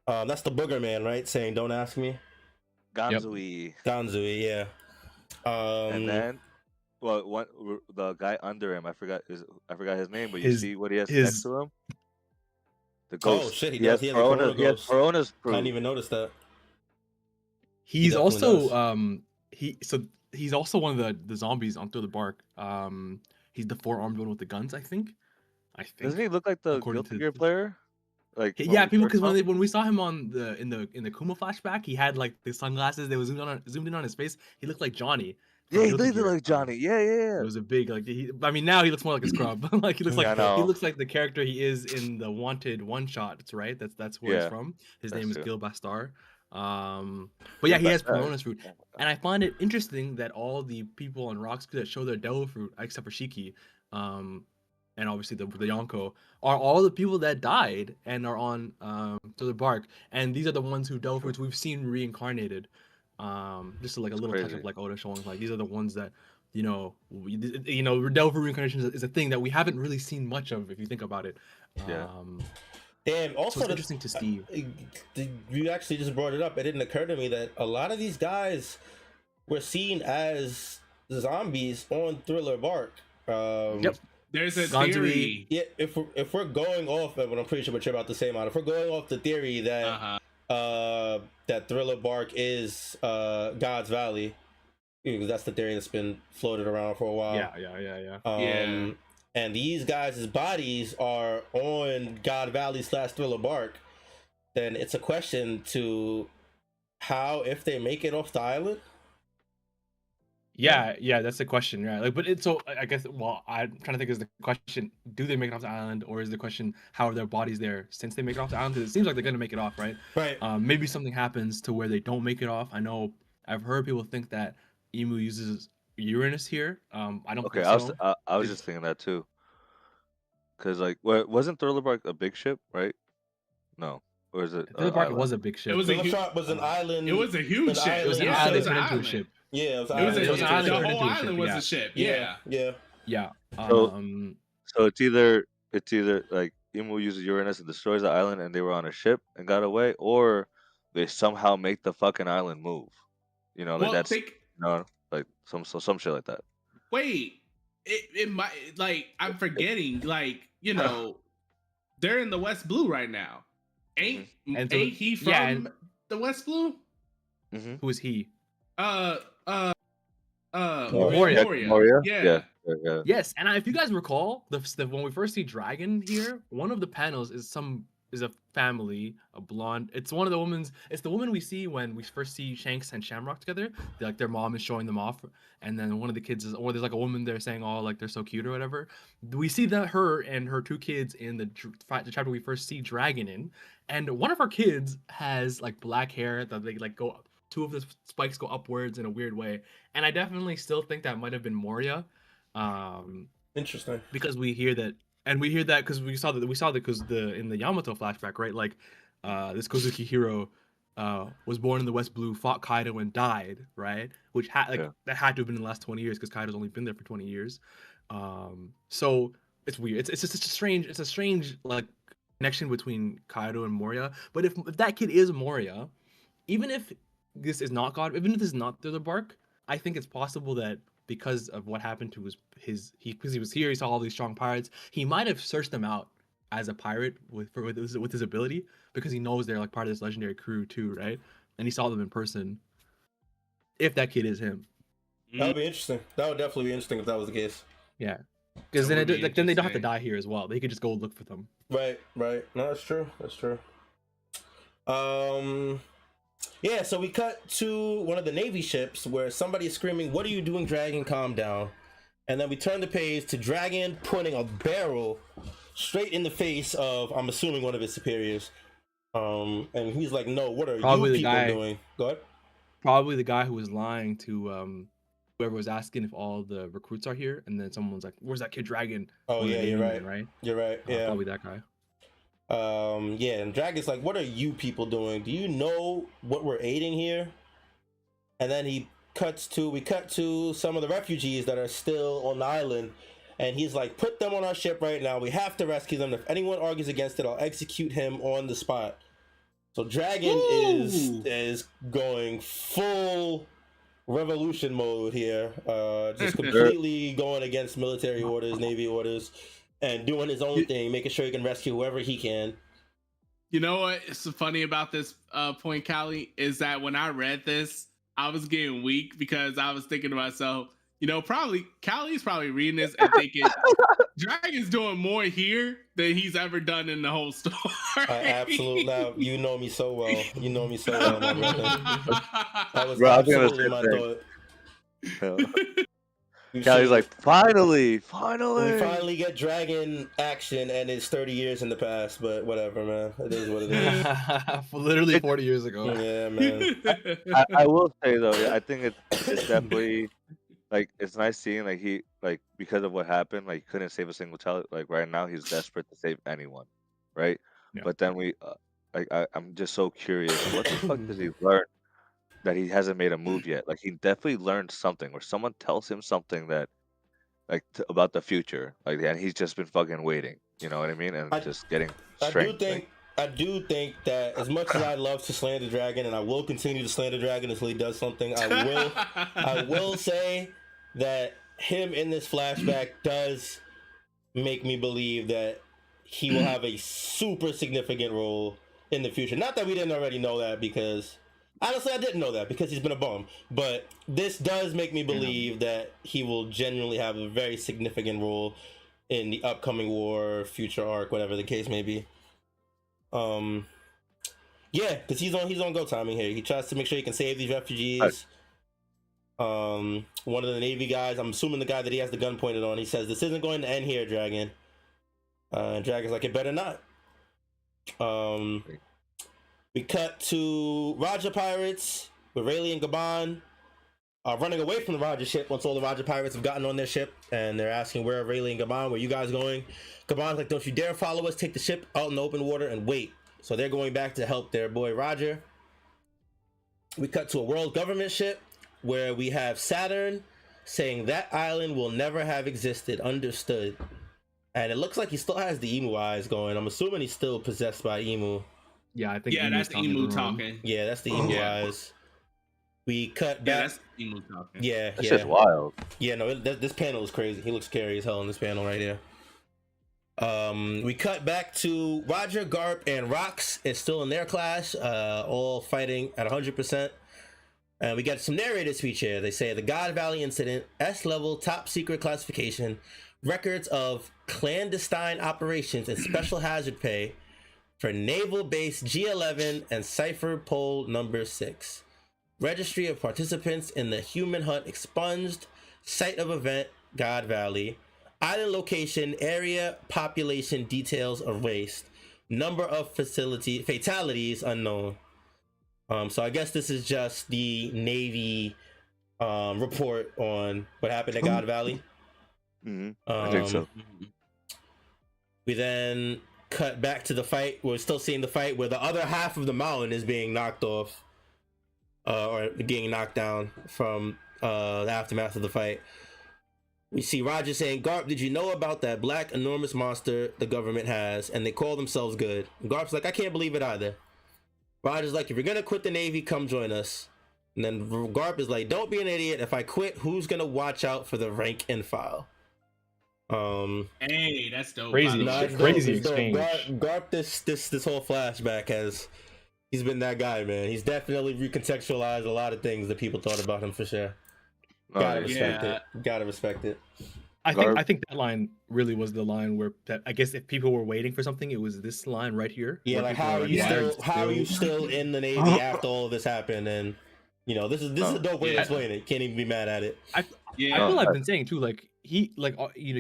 That's the booger man, right? Saying, "Don't ask me." Ganzui. Ganzui, yeah. And then, well, the guy under him, I forgot his name, but you see what he has next to him? The ghost. Oh shit, he does. He has Corona's crew. I didn't even notice that. He's also he's also one of the zombies on Through the Bark. He's the 4-armed one with the guns, I think. Doesn't he look like the Guilty Gear player? Like, yeah, people, because when we saw him on in the Kuma flashback, he had like the sunglasses. They were zoomed in on his face. He looked like Johnny. Yeah, he Guilty did look Gear. like Johnny. Yeah, yeah, It yeah. was a big like. I mean, now he looks more like a scrub. Like he looks Yeah, I like know. the character he is in the Wanted one shots, right? That's where he's Yeah, from. His that's name is true. Gil Bastar. But Gil yeah, he has Bastar. Perona's fruit, Oh my and I find it interesting that all the people on Rock's that show their devil fruit, except for Shiki, and obviously the Yonko, are all the people that died and are on to the bark, and these are the ones who devil fruits we've seen reincarnated. Just like a little touch crazy. of like Oda showing like these are the ones that devil fruit reincarnation is a thing that we haven't really seen much of if you think about it. Yeah. And So also, it's interesting to see. you actually just brought it up. It didn't occur to me that a lot of these guys were seen as zombies on Thriller Bark. Yep. There's a Gone to theory. Yeah, if we're going off, and I'm pretty sure what you're about to say, Matt, if we're going off the theory that that Thriller Bark is God's Valley, because that's the theory that's been floated around for a while. Yeah. And these guys' bodies are on God Valley / Thriller Bark, then it's a question to how, if they make it off the island. Yeah, that's the question, right? Like, but it's so I guess. Well, I'm trying to think. Is the question, do they make it off the island, or is the question, how are their bodies there since they make it off the island? Because it seems like they're gonna make it off, right? Right. Maybe something happens to where they don't make it off. I know I've heard people think that Emu uses Uranus here. I don't Okay, think so. I was just thinking that too. Cause like, wasn't Thriller Bark a big ship, right? No, or is it? Thriller Bark island? was a big ship. It was a Thriller huge. Bark was an island. It was a huge ship. It was an Yeah, island it was an turned into a island. ship. Yeah, it was It was, It was an the island whole turned into a island ship, was yeah. a ship. Yeah. Yeah. So it's either like Emu uses Uranus and destroys the island, and they were on a ship and got away, or they somehow make the fucking island move. You know, like Well, like some shit like that. wait, it might, like, I'm forgetting, like, they're in the West Blue right now. Ain't And so- ain't he from yeah, and- the West Blue? Mm-hmm. Who is he? Moria. Moria? Yeah. Yeah. Yes, and if you guys recall, when we first see Dragon here, one of the panels is a family, a blonde. It's one of the women's. It's the woman we see when we first see Shanks and Shamrock together. Like their mom is showing them off, and then one of the kids is, or there's like a woman there saying, "Oh, like they're so cute" or whatever. We see that her and her two kids in the chapter we first see Dragon in, and one of her kids has like black hair that they like go. Two of the spikes go upwards in a weird way, and I definitely still think that might have been Moria. Interesting. Because we hear that, and we hear that because we saw that because in the Yamato flashback, right? Like, this Kozuki hero was born in the West Blue, fought Kaido and died, right? Which that had to have been in the last 20 years because Kaido's only been there for 20 years. So it's weird. It's just a strange like connection between Kaido and Moria. But if that kid is Moria, even if this is not God, even if this is not Thriller Bark, I think it's possible that because of what happened to because he was here, he saw all these strong pirates, he might have searched them out as a pirate with his ability, because he knows they're like part of this legendary crew too, right? And he saw them in person. If that kid is him, That would be interesting. That would definitely be interesting if that was the case. yeah, because That would be then they don't have to interesting. die here as well. They could just go look for them. Right. No, that's true. Yeah, so we cut to one of the Navy ships where somebody is screaming, "What are you doing, Dragon? Calm down." And then we turn the page to Dragon pointing a barrel straight in the face of, I'm assuming, one of his superiors. And he's like, "No, what are Probably you the people guy. doing?" Go ahead. Probably the guy who was lying to whoever was asking if all the recruits are here, and then someone's like, "Where's that kid Dragon?" Oh, One of the yeah, Navy you're men, right. right? You're right. Yeah. Probably that guy. Yeah, and Dragon's like, "What are you people doing? Do you know what we're aiding here?" And then we cut to some of the refugees that are still on the island, and he's like, "Put them on our ship right now. We have to rescue them. If anyone argues against it, I'll execute him on the spot." So Dragon is going full revolution mode here, just completely going against military orders, Navy orders, and doing his own thing, making sure he can rescue whoever he can. You know what is so funny about this point, Callie, is that when I read this, I was getting weak because I was thinking to myself, probably Callie's probably reading this and thinking Dragon's doing more here than he's ever done in the whole story. Absolutely. Now, you know me so well. My brother. That was Bro, I was gonna absolutely say my that. thought. Callie's like, finally. we finally get dragon action, and it's 30 years in the past, but whatever, man. It is what it is. Literally 40 years ago. Yeah, man. I will say though, yeah, I think it's definitely like it's nice seeing like he like because of what happened, like he couldn't save a single child. Like right now, he's desperate to save anyone, right? Yeah. But then I'm just so curious. What the fuck does he learn that he hasn't made a move yet? Like he definitely learned something, or someone tells him something that about the future, like, and he's just been fucking waiting. You know what I mean? And just getting strength. I do think that as much as I love to slander Dragon, and I will continue to slander Dragon until he does something, I will say that him in this flashback does make me believe that he will have a super significant role in the future. Not that we didn't already know that, because honestly I didn't know that because he's been a bum, but this does make me believe that he will genuinely have a very significant role in the upcoming war, future arc, whatever the case may be. Yeah, because he's on go timing here. He tries to make sure he can save these refugees. One of the Navy guys, I'm assuming the guy that he has the gun pointed on, he says, "This isn't going to end here, Dragon." And Dragon's like, "It better not." We cut to Roger pirates with Rayleigh and Gabon running away from the Roger ship once all the Roger pirates have gotten on their ship, and they're asking, "Where are Rayleigh and Gabon? Where are you guys going?" Gabon's like, "Don't you dare follow us. Take the ship out in the open water and wait." So they're going back to help their boy Roger. We cut to a world government ship where we have Saturn saying that island will never have existed. Understood. And it looks like he still has the emu eyes going. I'm assuming he's still possessed by emu. Yeah, I think. Yeah, that's emu talking. Yeah, that's the emu eyes. We cut back. Yeah, that's emu talking. Yeah, That's just wild. Yeah, no, this panel is crazy. He looks scary as hell in this panel right here. We cut back to Roger, Garp, and Rox is still in their clash, all fighting at 100%. And we got some narrated speech here. They say the God Valley incident, S level, top secret classification, records of clandestine operations and special hazard pay for naval base G11 and Cipher Pole number 6. Registry of participants in the human hunt expunged. Site of event, God Valley. Island location, area, population details erased. Number of fatalities unknown. So I guess this is just the Navy report on what happened at God Valley. I think so. We then cut back to the fight. We're still seeing the fight where the other half of the mountain is being knocked off, or getting knocked down from the aftermath of the fight. We see Roger saying, "Garp, did you know about that black enormous monster the government has, and they call themselves good?" And Garp's like, "I can't believe it either." Roger's like, "If you're gonna quit the Navy, come join us." And then Garp is like, "Don't be an idiot. If I quit, who's gonna watch out for the rank and file?" Hey, that's dope. Crazy, crazy exchange. Garp, this whole flashback he's been that guy, man. He's definitely recontextualized a lot of things that people thought about him for sure. Gotta respect it. Gotta respect it. I think that line really was the line where I guess if people were waiting for something, it was this line right here. Yeah, like how are you still in the Navy after all of this happened? And you know, this is a dope way to explain it. Can't even be mad at it. I feel I've been saying too, like you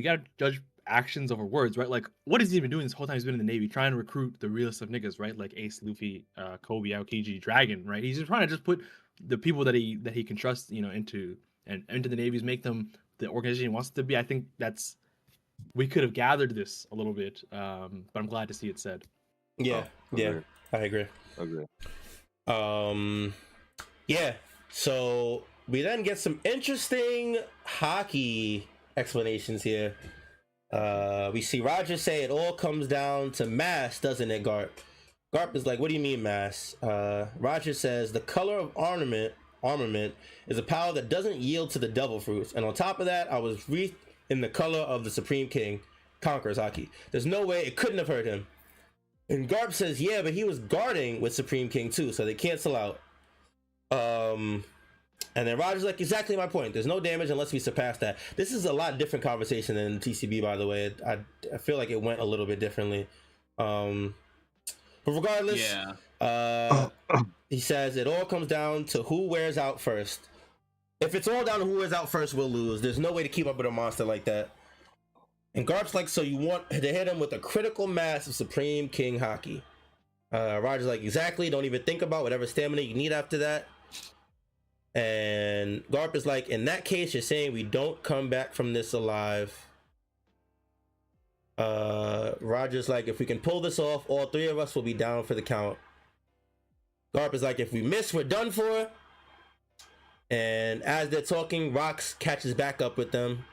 gotta judge actions over words, right? Like what has he been doing this whole time he's been in the Navy, trying to recruit the realest of niggas, right? Like Ace, Luffy, Kobe, Aokiji, Dragon, right? He's just trying to just put the people that he can trust, into the Navies, make them the organization he wants to be. I think we could have gathered this a little bit, but I'm glad to see it said. Yeah, I agree. Yeah, so we then get some interesting hockey explanations here. We see Roger say it all comes down to mass, doesn't it, Garp? Garp is like, "What do you mean mass?" Roger says the color of armament is a power that doesn't yield to the devil fruits, and on top of that, I was wreathed in the color of the Supreme King, conquers hockey. There's no way it couldn't have hurt him. And Garp says, "Yeah, but he was guarding with Supreme King too, so they cancel out." And then Roger's like, "Exactly my point. There's no damage unless we surpass that." This is a lot different conversation than TCB, by the way. I feel like it went a little bit differently. But regardless, he says it all comes down to who wears out first. If it's all down to who is out first, we'll lose. There's no way to keep up with a monster like that. And Garp's like, so you want to hit him with a critical mass of Supreme King Haki. Roger's like, exactly. Don't even think about whatever stamina you need after that. And Garp is like, in that case, you're saying we don't come back from this alive. Roger's like, if we can pull this off, all three of us will be down for the count. Garp is like, if we miss, we're done for. And as they're talking, Rox catches back up with them.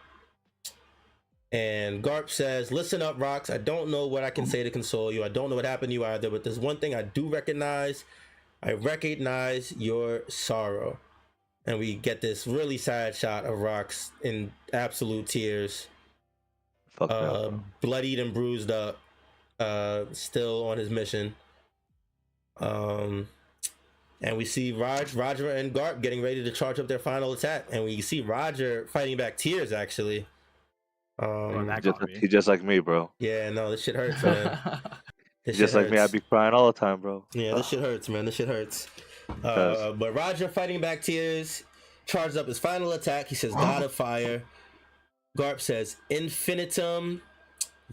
And Garp says, listen up, Rox. I don't know what I can say to console you. I don't know what happened to you either, but there's one thing I do recognize. I recognize your sorrow. And we get this really sad shot of Rox in absolute tears. Bloodied and bruised up. Still on his mission. And we see Roger and Garp getting ready to charge up their final attack. And we see Roger fighting back tears, actually. He's just like me, bro. Yeah, no, this shit hurts, man. Just like me, I'd be crying all the time, bro. Yeah, this shit hurts, man. This shit hurts. But Roger fighting back tears, charges up his final attack. He says, God of Fire. Garp says, Infinitum.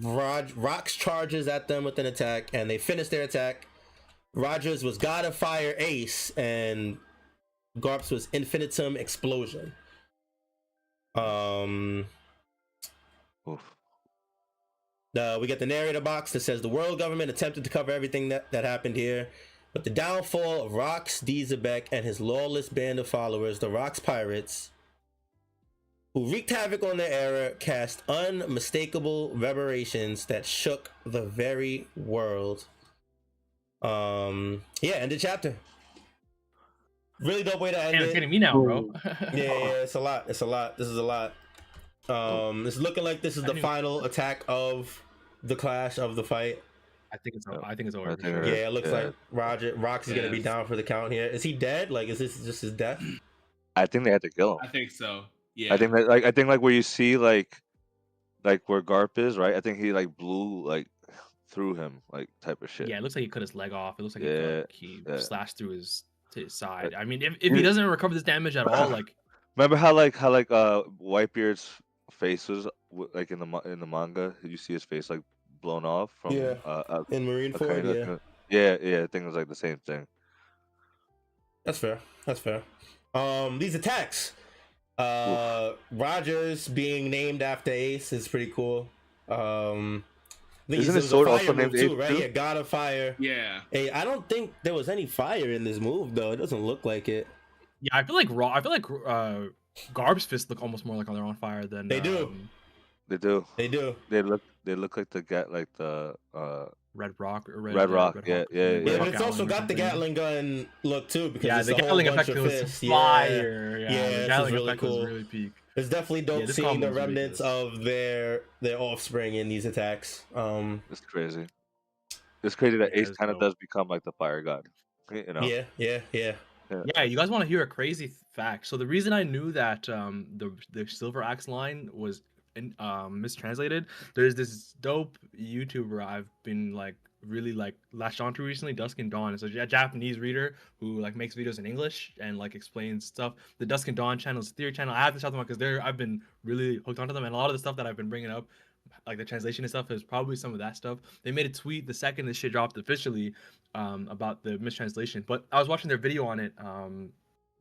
Rox charges at them with an attack, and they finish their attack. Roger's was God of Fire Ace, and Garp's was Infinitum Explosion. We get the narrator box that says the world government attempted to cover everything that happened here, but the downfall of Rox Dizebek and his lawless band of followers, the Rox Pirates, who wreaked havoc on their era, cast unmistakable reverberations that shook the very world. End the chapter. Really dope way to end it. It's getting me now, bro. Yeah, it's a lot. This is a lot. It's looking like this is the final attack of the clash of the fight. I think it's over. Yeah, it looks like Rox is gonna be down for the count here. Is he dead? Like, is this just his death? I think they had to kill him. I think so. Yeah. I think that where you see like where Garp is, right? I think he like blew like through him, like type of shit. Yeah, it looks like he cut his leg off. It looks like he slashed through his side. I mean, if he doesn't recover this damage at all, like remember how Whitebeard's face was like in the manga, you see his face like blown off from in Marineford. Yeah, I think it was like the same thing. That's fair. These attacks, Rogers being named after Ace is pretty cool. Isn't his sword also named Ace too, right? Yeah, God of Fire. Yeah. Hey, I don't think there was any fire in this move though. It doesn't look like it. Yeah, I feel like Garb's fists look almost more like they're on fire than they do. They do. They look like the Red Rock or Red Rock. Yeah. But it's also got the Gatling gun look too, because the Gatling effect was fire. Yeah, the Gatling effect was really peak. It's definitely dope seeing the remnants of their offspring in these attacks. It's crazy. It's crazy that Ace kind of does become like the fire god. You know? Yeah. Yeah, you guys want to hear a crazy fact? So the reason I knew that the Silver Axe line was mistranslated, there's this dope YouTuber I've been like really like latched onto recently, Dusk and Dawn. It's a Japanese reader who like makes videos in English and like explains stuff. The Dusk and Dawn channel is a theory channel. I have to shout them out because I've been really hooked onto them, and a lot of the stuff that I've been bringing up, like the translation and stuff, is probably some of that stuff. They made a tweet the second this shit dropped officially about the mistranslation, but I was watching their video on it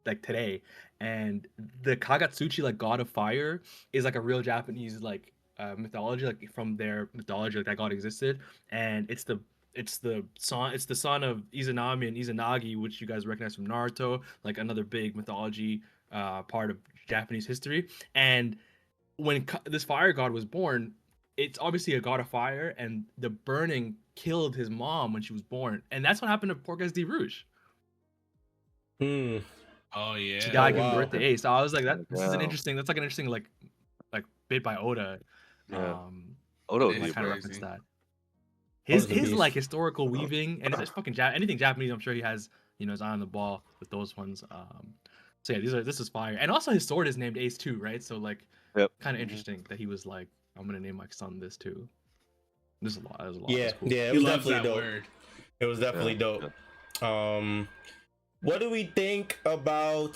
like today, and the Kagatsuchi, like God of Fire, is like a real Japanese like mythology, like from their mythology, like that god existed, and it's the son of Izanami and Izanagi, which you guys recognize from Naruto, like another big mythology part of Japanese history. And when this fire god was born, it's obviously a god of fire, and the burning killed his mom when she was born, and that's what happened to Pork SD Rouge. Oh yeah, she died giving birth to Ace. So I was like, that's an interesting like bit by Oda. Oda kind of reference that. His like historical weaving, and it's fucking anything Japanese, I'm sure he has his eye on the ball with those ones. So yeah, this is fire, and also his sword is named Ace too, right? So like, kind of interesting that he was like, I'm gonna name my son this too. There's a lot. Yeah, cool. Yeah, it was definitely dope. It was definitely dope. What do we think about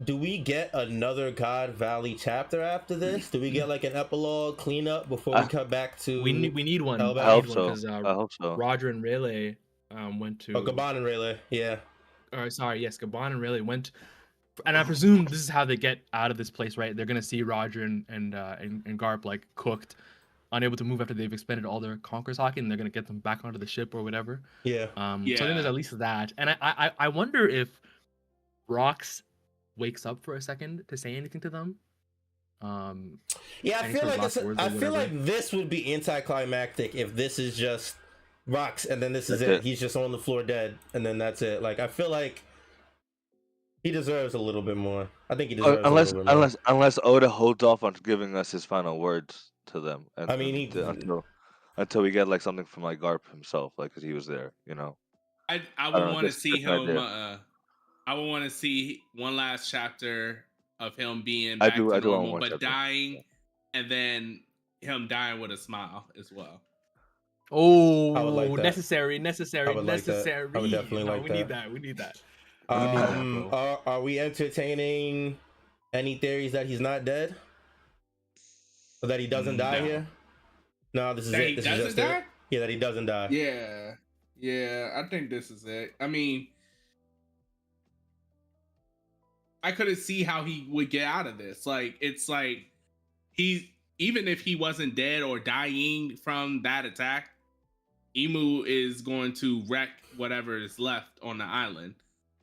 do we get another God Valley chapter after this? Do we get like an epilogue cleanup before we I, come back to We need one. Hellbound? I We need hope one so. because I hope so. Roger and Rayleigh went Oh, to. Gaban and Rayleigh, yeah. Or sorry, yes, Gabon and Rayleigh went. And I presume this is how they get out of this place, right? They're gonna see Roger and Garp like cooked, unable to move after they've expended all their Conqueror's hockey, and they're gonna get them back onto the ship or whatever. Yeah. So I think there's Yeah. at least that, and I wonder if Rox wakes up for a second to say anything to them. Yeah, I Any feel sort of like last this, words I or feel whatever. like this would be anticlimactic if this is just Rocks and then this is That's it. it. He's just on the floor dead and then that's it. Like I feel like he deserves a little bit more. I think he deserves a little bit more. Unless Oda holds off on giving us his final words to them, I mean, until we get like something from like Garp himself, like because he was there, I I would don't know, want to just see an him. idea. I would want to see one last chapter of him being I back do to want normal, more but chapter. dying, and then him dying with a smile as well. Oh, I would like that. necessary. I would like that. I would definitely like we that. need that. We need that. We need that, bro. Are we entertaining any theories that he's not dead? Or that he doesn't die No. here? No, this is That it. he This is doesn't just die? it. Yeah, that he doesn't die. Yeah. I think this is it. I mean, I couldn't see how he would get out of this. Like, it's like even if he wasn't dead or dying from that attack, Emu is going to wreck whatever is left on the island.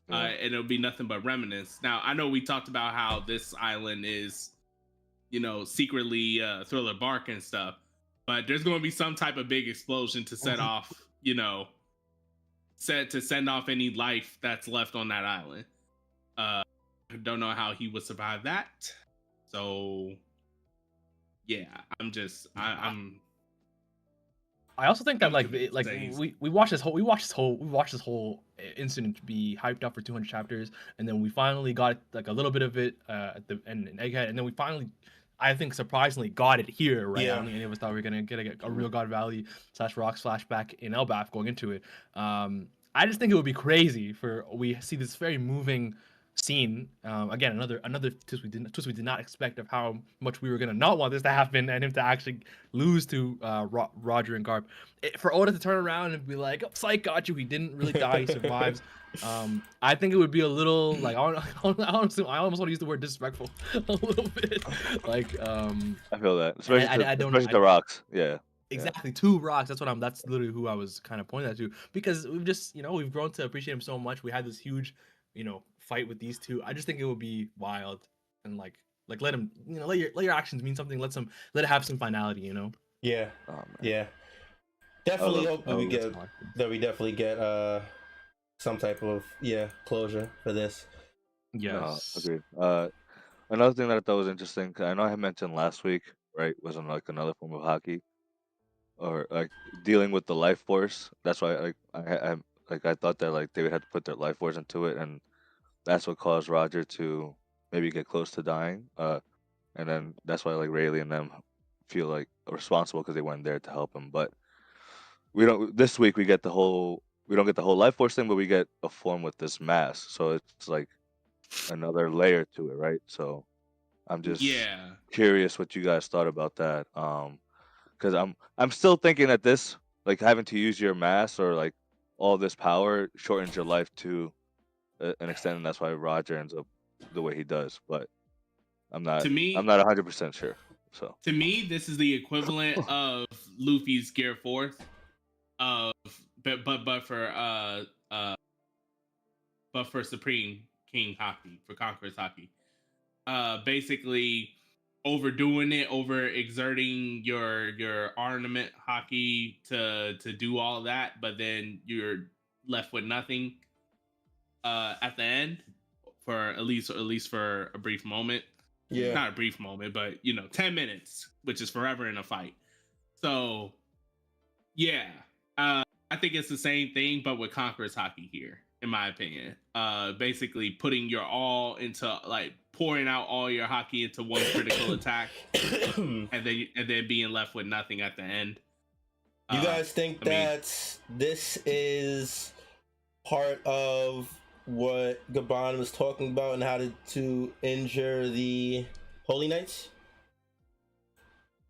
And it'll be nothing but remnants. Now, I know we talked about how this island is, secretly Thriller Bark and stuff, but there's going to be some type of big explosion to set off, send off any life that's left on that island. I don't know how he would survive that. So, yeah, I'm. I also think that we watched this whole incident be hyped up for 200 chapters, and then we finally got like a little bit of it at the end in Egghead, and then we finally, I think surprisingly, got it here. Right? Yeah. I don't think any of us thought we were gonna get a real God Valley / Rocks flashback in Elbaf going into it. I just think it would be crazy for we see this very moving scene again, another twist we did not expect of how much we were gonna not want this to happen and him to actually lose to Roger and Garp. For Oda to turn around and be like, oh, Psych got you, he didn't really die, he survives. I think it would be a little like I almost want to use the word disrespectful a little bit. Like I feel that, especially the Rocks. Yeah. Exactly, two Rocks. That's literally who I was kind of pointing that to, because we've just we've grown to appreciate him so much. We had this huge fight with these two. I just think it would be wild and like let him let your actions mean something. Let it have some finality. Yeah. Yeah. Definitely hope that we definitely get some type of closure for this. Yes. Agreed. Another thing that I thought was interesting, 'cause I know I had mentioned last week, right, was on like another form of hockey, or like dealing with the life force. That's why I thought that like they would have to put their life force into it, and that's what caused Roger to maybe get close to dying. And then that's why like Rayleigh and them feel like responsible because they weren't there to help him. But we don't. This week we don't get the whole life force thing, but we get a form with this mask. So it's like another layer to it, right? So I'm just curious what you guys thought about that. Because I'm still thinking that this, like, having to use your mask or like all this power shortens your life to an extent, and that's why Roger ends up the way he does. But I'm not 100% sure. So to me, this is the equivalent of Luffy's Gear Force, but for Supreme King hockey, for Conqueror's hockey. Basically overdoing it, over exerting your ornament hockey to do all that, but then you're left with nothing at the end, for at least for a brief moment. Yeah. Not a brief moment, but 10 minutes, which is forever in a fight. So yeah, I think it's the same thing, but with Conqueror's hockey here, in my opinion. Basically putting your all into, like, pouring out all your hockey into one critical attack, and then being left with nothing at the end. You guys think that this is part of what Gaban was talking about and how to injure the Holy Knights?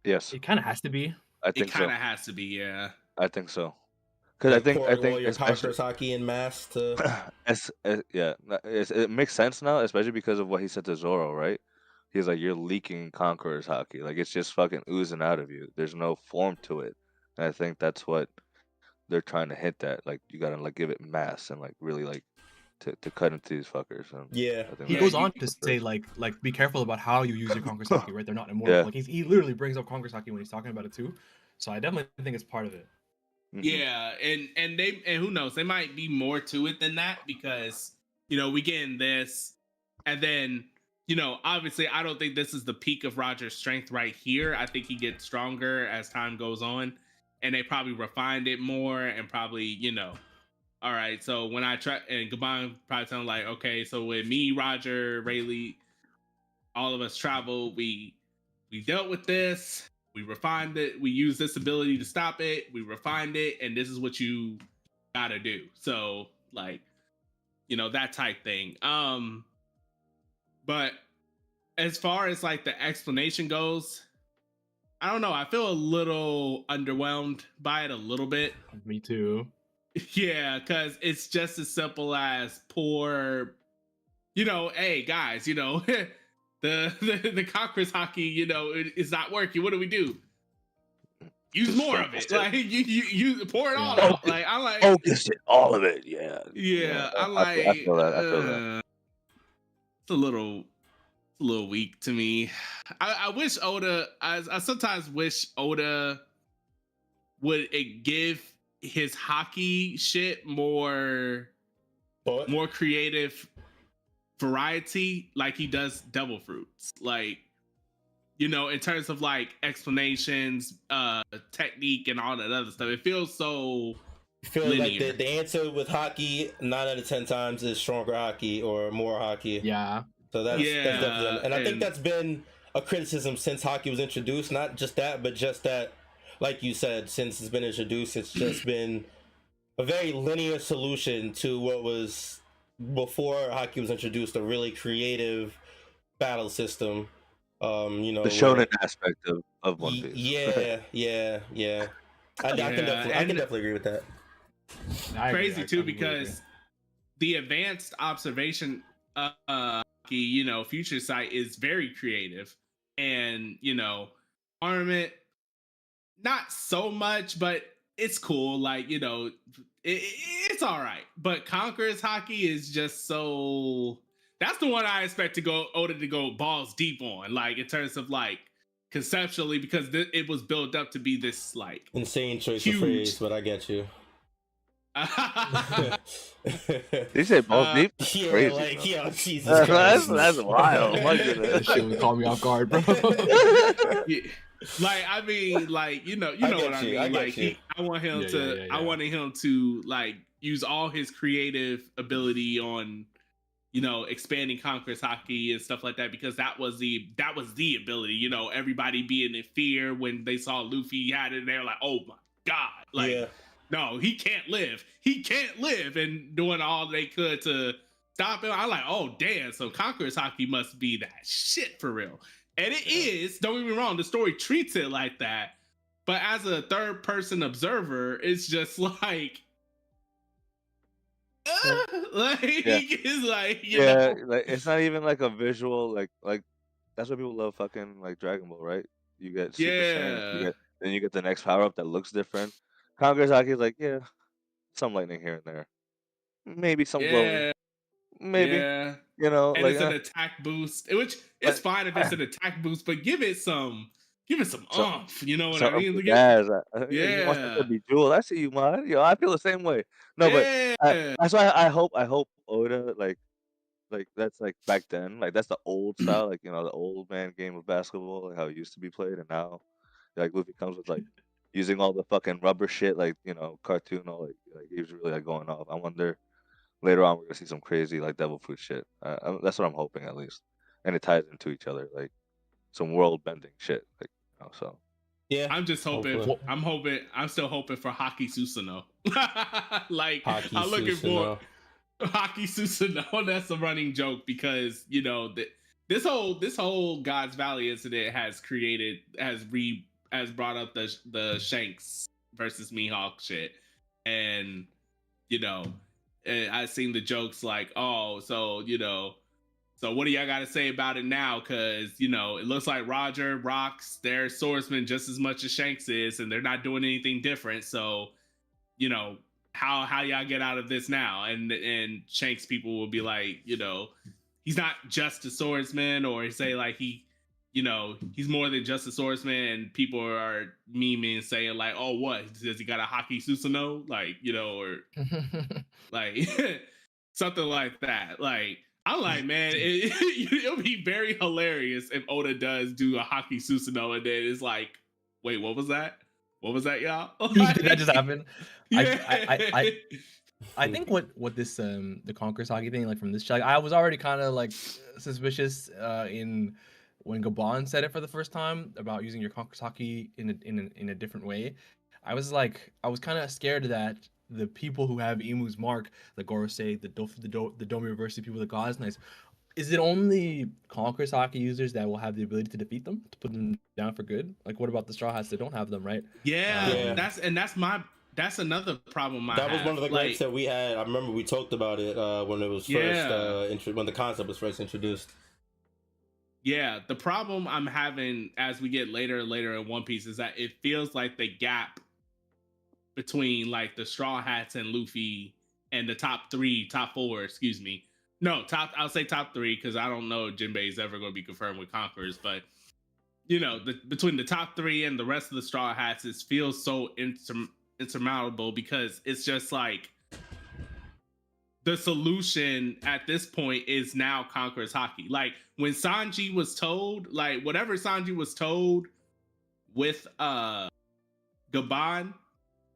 Yes, It kind of has to be. I It think kind so. of has to be, yeah. I think so. Because Like I pouring all think your especially Conqueror's Hockey in mass to. yeah, it makes sense now, especially because of what he said to Zoro, right? He's like, you're leaking Conqueror's Hockey, like it's just fucking oozing out of you. There's no form to it, and I think that's what they're trying to hit at. Like you gotta like give it mass and like really like to cut into these fuckers. And Yeah. I think He Yeah, that's goes you on to say like be careful about how you use your Conqueror's Hockey, right? They're not immortal. yeah. Like he literally brings up Conqueror's Hockey when he's talking about it too. So I definitely think it's part of it. Mhm. Yeah, and who knows, they might be more to it than that because we get in this, and then obviously I don't think this is the peak of Roger's strength right here. I think he gets stronger as time goes on, and they probably refined it more and probably all right. So when I try and Gabon probably sound like okay, so with me, Roger, Rayleigh, all of us traveled, we dealt with this, we refined it, we used this ability to stop it, we refined it, and this is what you gotta do. So like that type thing. But as far as like the explanation goes, I don't know, I feel a little underwhelmed by it a little bit. Me too. Yeah, because it's just as simple as poor hey guys, the Conqueror's Hockey, it's not working. What do we do? Use Just more of focus it. it. Like you pour it all Yeah. out. Like I'm like, Focus it, all of it. Yeah. yeah, I'm I like, feel that. I feel that. it's a little weak to me. I wish Oda. I sometimes wish Oda would give his hockey shit more But creative variety, like he does Devil Fruits. Like in terms of like explanations, technique, and all that other stuff, it feels so I feel like linear. the answer with hockey 9 out of 10 times is stronger hockey or more hockey. Yeah. So that's definitely, and I think and- that's been a criticism since hockey was introduced. Not just that, but just that, like you said, since it's been introduced, it's just been a very linear solution to what was before hockey was introduced, a really creative battle system. The shonen aspect of One Piece. yeah. I can and definitely agree with that. I agree. crazy I too completely agree. because the advanced observation future sight is very creative, and armament not so much, but it's cool. Like it's all right. But Conqueror's Hockey is just so. That's the one I expect to go Oda to go balls deep on, like in terms of like conceptually, because it was built up to be this like Insane choice huge. of phrase, but I get you. Did you say balls deep? That's Yeah, crazy. like, bro. yo, Jesus Christ. That's wild. My That goodness. shit would call me off guard, bro. Yeah. Like I mean, like you know what I mean. Like I want him Yeah, to. yeah, I yeah. wanted him to like use all his creative ability on, expanding Conqueror's Hockey and stuff like that, because that was the ability. Everybody being in fear when they saw Luffy had it, and they're like, "Oh my god!" Like, Yeah. no, he can't live. He can't live, and doing all they could to stop him. I'm like, oh damn! So Conqueror's Hockey must be that shit for real. And it is, don't get me wrong, the story treats it like that. But as a third person observer, it's just like, it's like, you know. Like it's not even like a visual like that's why people love fucking like Dragon Ball, right? You get Super Saiyan, then you get the next power up that looks different. Conqueror's Hockey is like, yeah, some lightning here and there, maybe some glowing, maybe Yeah. like And it's an attack boost, which it's but- fine if it's an attack boost, but give it some oomph. You know what I mean? Look Guys, yeah. you want to be Jewel? I see you, man. Yo, I feel the same way. No, but that's why I hope Oda like that's like back then, like that's the old style, like the old man game of basketball, like how it used to be played, and now like Luffy comes with like using all the fucking rubber shit, like cartoon, all like he was really like going off. I wonder later on we're gonna see some crazy like devil fruit shit. That's what I'm hoping at least, and it ties into each other, like some world bending shit, like so. Yeah. I'm just hoping. Hopefully. I'm still hoping for Haki Susanoo. Like Haki I'm looking for. Susanoo. Hockey Susanoo, that's a running joke because this whole God's Valley incident has brought up the Shanks versus Mihawk shit, and I've seen the jokes like, oh, so what do y'all got to say about it now? Because it looks like Roger rocks their swordsman just as much as Shanks is, and they're not doing anything different. So how y'all get out of this now? And Shanks people will be like, he's not just a swordsman, or say like he's more than just a swordsman, and people are memeing saying like, oh, what does he got a hockey Susanoo, like or like something like that. Like I'm like, man, it'll be very hilarious if Oda does do a hockey Susanoo, and then it's like, wait, what was that? What was that, y'all? Did that just happen? Yeah. I think what this the Conqueror's Hockey thing, like from this like I was already kind of like suspicious in when Gabon said it for the first time about using your Conqueror's Hockey in a different way. I was kind of scared that the people who have Imu's mark, the Gorosei, the Domi Reversi people, the God's Knights, is it only Conqueror's Hockey users that will have the ability to defeat them, to put them down for good? Like, what about the Straw Hats that don't have them, right? Yeah. That's another problem. That was one of the gripes that we had. I remember we talked about it when it was first when the concept was first introduced. Yeah, the problem I'm having as we get later and later in One Piece is that it feels like the gap between like the Straw Hats and Luffy and the top 4, excuse me. No, I'll say top 3 because I don't know if Jinbei is ever going to be confirmed with Conquerors, but between the top 3 and the rest of the Straw Hats, it feels so insurmountable because it's just like the solution at this point is now Conqueror's Hockey. Like when Sanji was told, like whatever Sanji was told with Gabon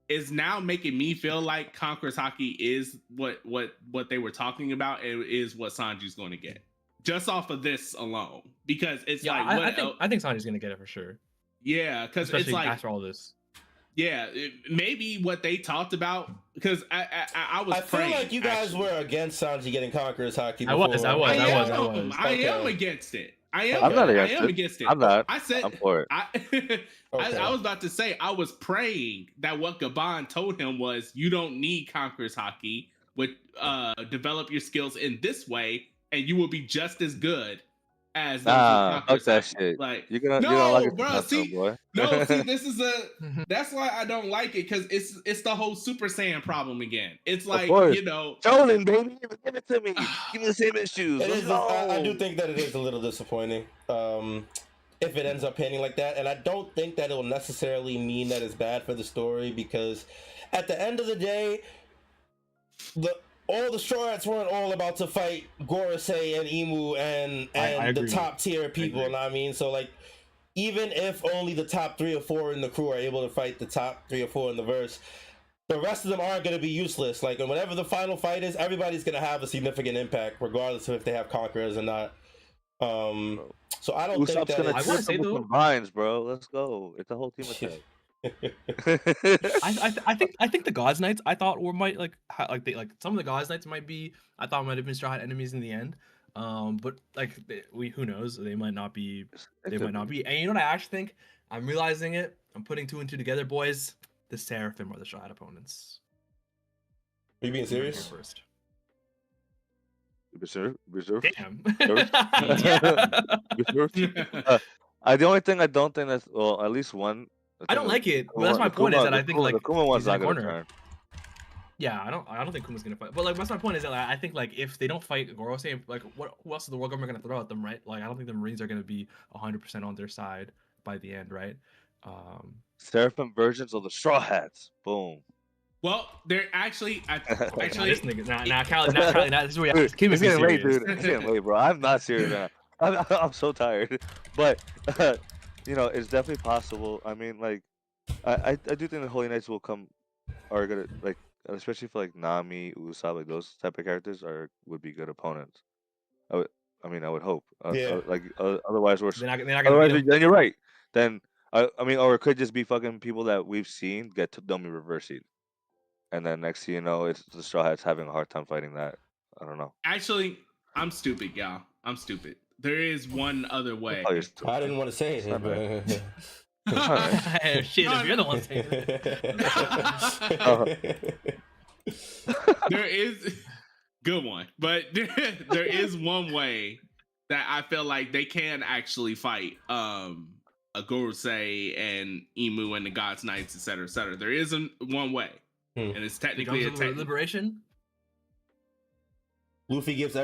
is now making me feel like Conqueror's Hockey is what they were talking about, and is what Sanji's going to get just off of this alone, because it's I think Sanji's going to get it for sure. Yeah, because it's like after all this. Yeah, maybe what they talked about, because I feel like you guys were against Sanji getting Conqueror's Hockey before. I am against it. I'm not against it. I'm not. I said I'm for it. I was about to say I was praying that what Gabon told him was, you don't need Conqueror's Hockey. Develop your skills in this way, and you will be just as good as those fuck that shit. Like you're gonna like it, bro. See, boy. No, see, this is that's why I don't like it, because it's the whole Super Saiyan problem again. It's like, Jonin, baby, give it to me. Give me the same issues. I do think that it is a little disappointing if it ends up panning like that, and I don't think that it will necessarily mean that it's bad for the story, because at the end of the day, all the Straw Hats weren't all about to fight Gorosei and Imu and the top tier people, you know what I mean? So like, even if only the top 3 or 4 in the crew are able to fight the top 3 or 4 in the verse, the rest of them aren't going to be useless. Like, whenever the final fight is, everybody's going to have a significant impact, regardless of if they have conquerors or not. So I don't think that I want to say combines, bro. Let's go. It's a whole team attack. I think the God's Knights I thought might some of the God's Knights might have been Straw Hat enemies in the end, but like who knows, they might not be, and you know what I actually think, I'm realizing it, I'm putting 2 and 2 together, boys. The Seraphim are the Straw Hat opponents. Are you being serious? First. Reserve? Damn. The only thing I don't think that's, well, at least one. I don't like it. But that's my point, is that I think like the Kuma one's not gonna turn. Yeah, I don't think Kuma's gonna fight. But like, that's my point, is that I think like if they don't fight Gorosei, like who else is the world government gonna throw at them, right? Like I don't think the Marines are gonna be 100% on their side by the end, right? Seraphim versions of the Straw Hats. Boom. Well, they're actually this nigga, Callie, this is where you it's getting late, dude. It's getting late, bro. I'm not serious now. I'm so tired. But it's definitely possible. I mean, like, I do think the Holy Knights are gonna, like, especially for like Nami, Usopp, like those type of characters would be good opponents. I would hope. Otherwise we're otherwise then you're right. Then or it could just be fucking people that we've seen get to Domi reversing. And then next thing you know, it's the Straw Hats having a hard time fighting that. I don't know. Actually, I'm stupid, y'all. I'm stupid. There is one other way. Oh, you're still I didn't want to say it, All right. but All right. Shit, No, if you're no. the one saying it. There is good one, but there is one way that I feel like they can actually fight a Gorosei and Emu and the Gods Knights, etc., etc. There is one way, and it's The technically drums of liberation. Luffy gives it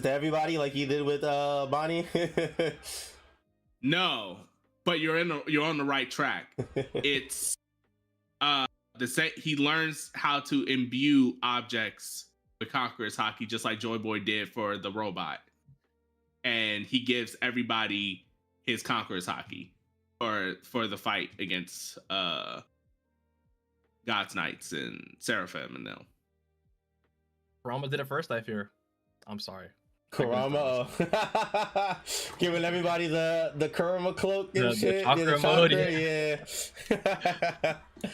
to everybody like he did with Bonnie. No, but you're on the right track. It's he learns how to imbue objects with Conqueror's Haki, just like Joy Boy did for the robot, and he gives everybody his Conqueror's Haki for the fight against God's Knights and Seraphim and them. Rama did it first, I fear. I'm sorry. Kurama giving everybody the Kurama cloak and The shit. chakra the mode, yeah.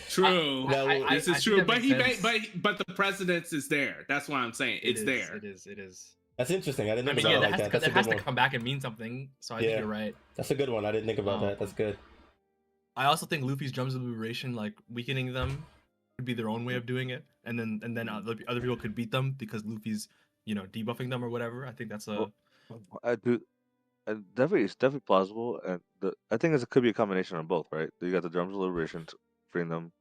True. This is I true. think But that makes but the precedence is there. That's why I'm saying it's there. It is. That's interesting. I didn't I think mean, about yeah, it like that. That's it a has good to one. come back and mean something. So I think you're right. That's a good one. I didn't think about that. That's good. I also think Luffy's drums of liberation, like weakening them, could be their own way of doing it, and then other people could beat them because Luffy's, debuffing them or whatever. I think that's a. I do. And it's definitely plausible, and I think it could be a combination of both, right? You got the drums of liberation, freeing them,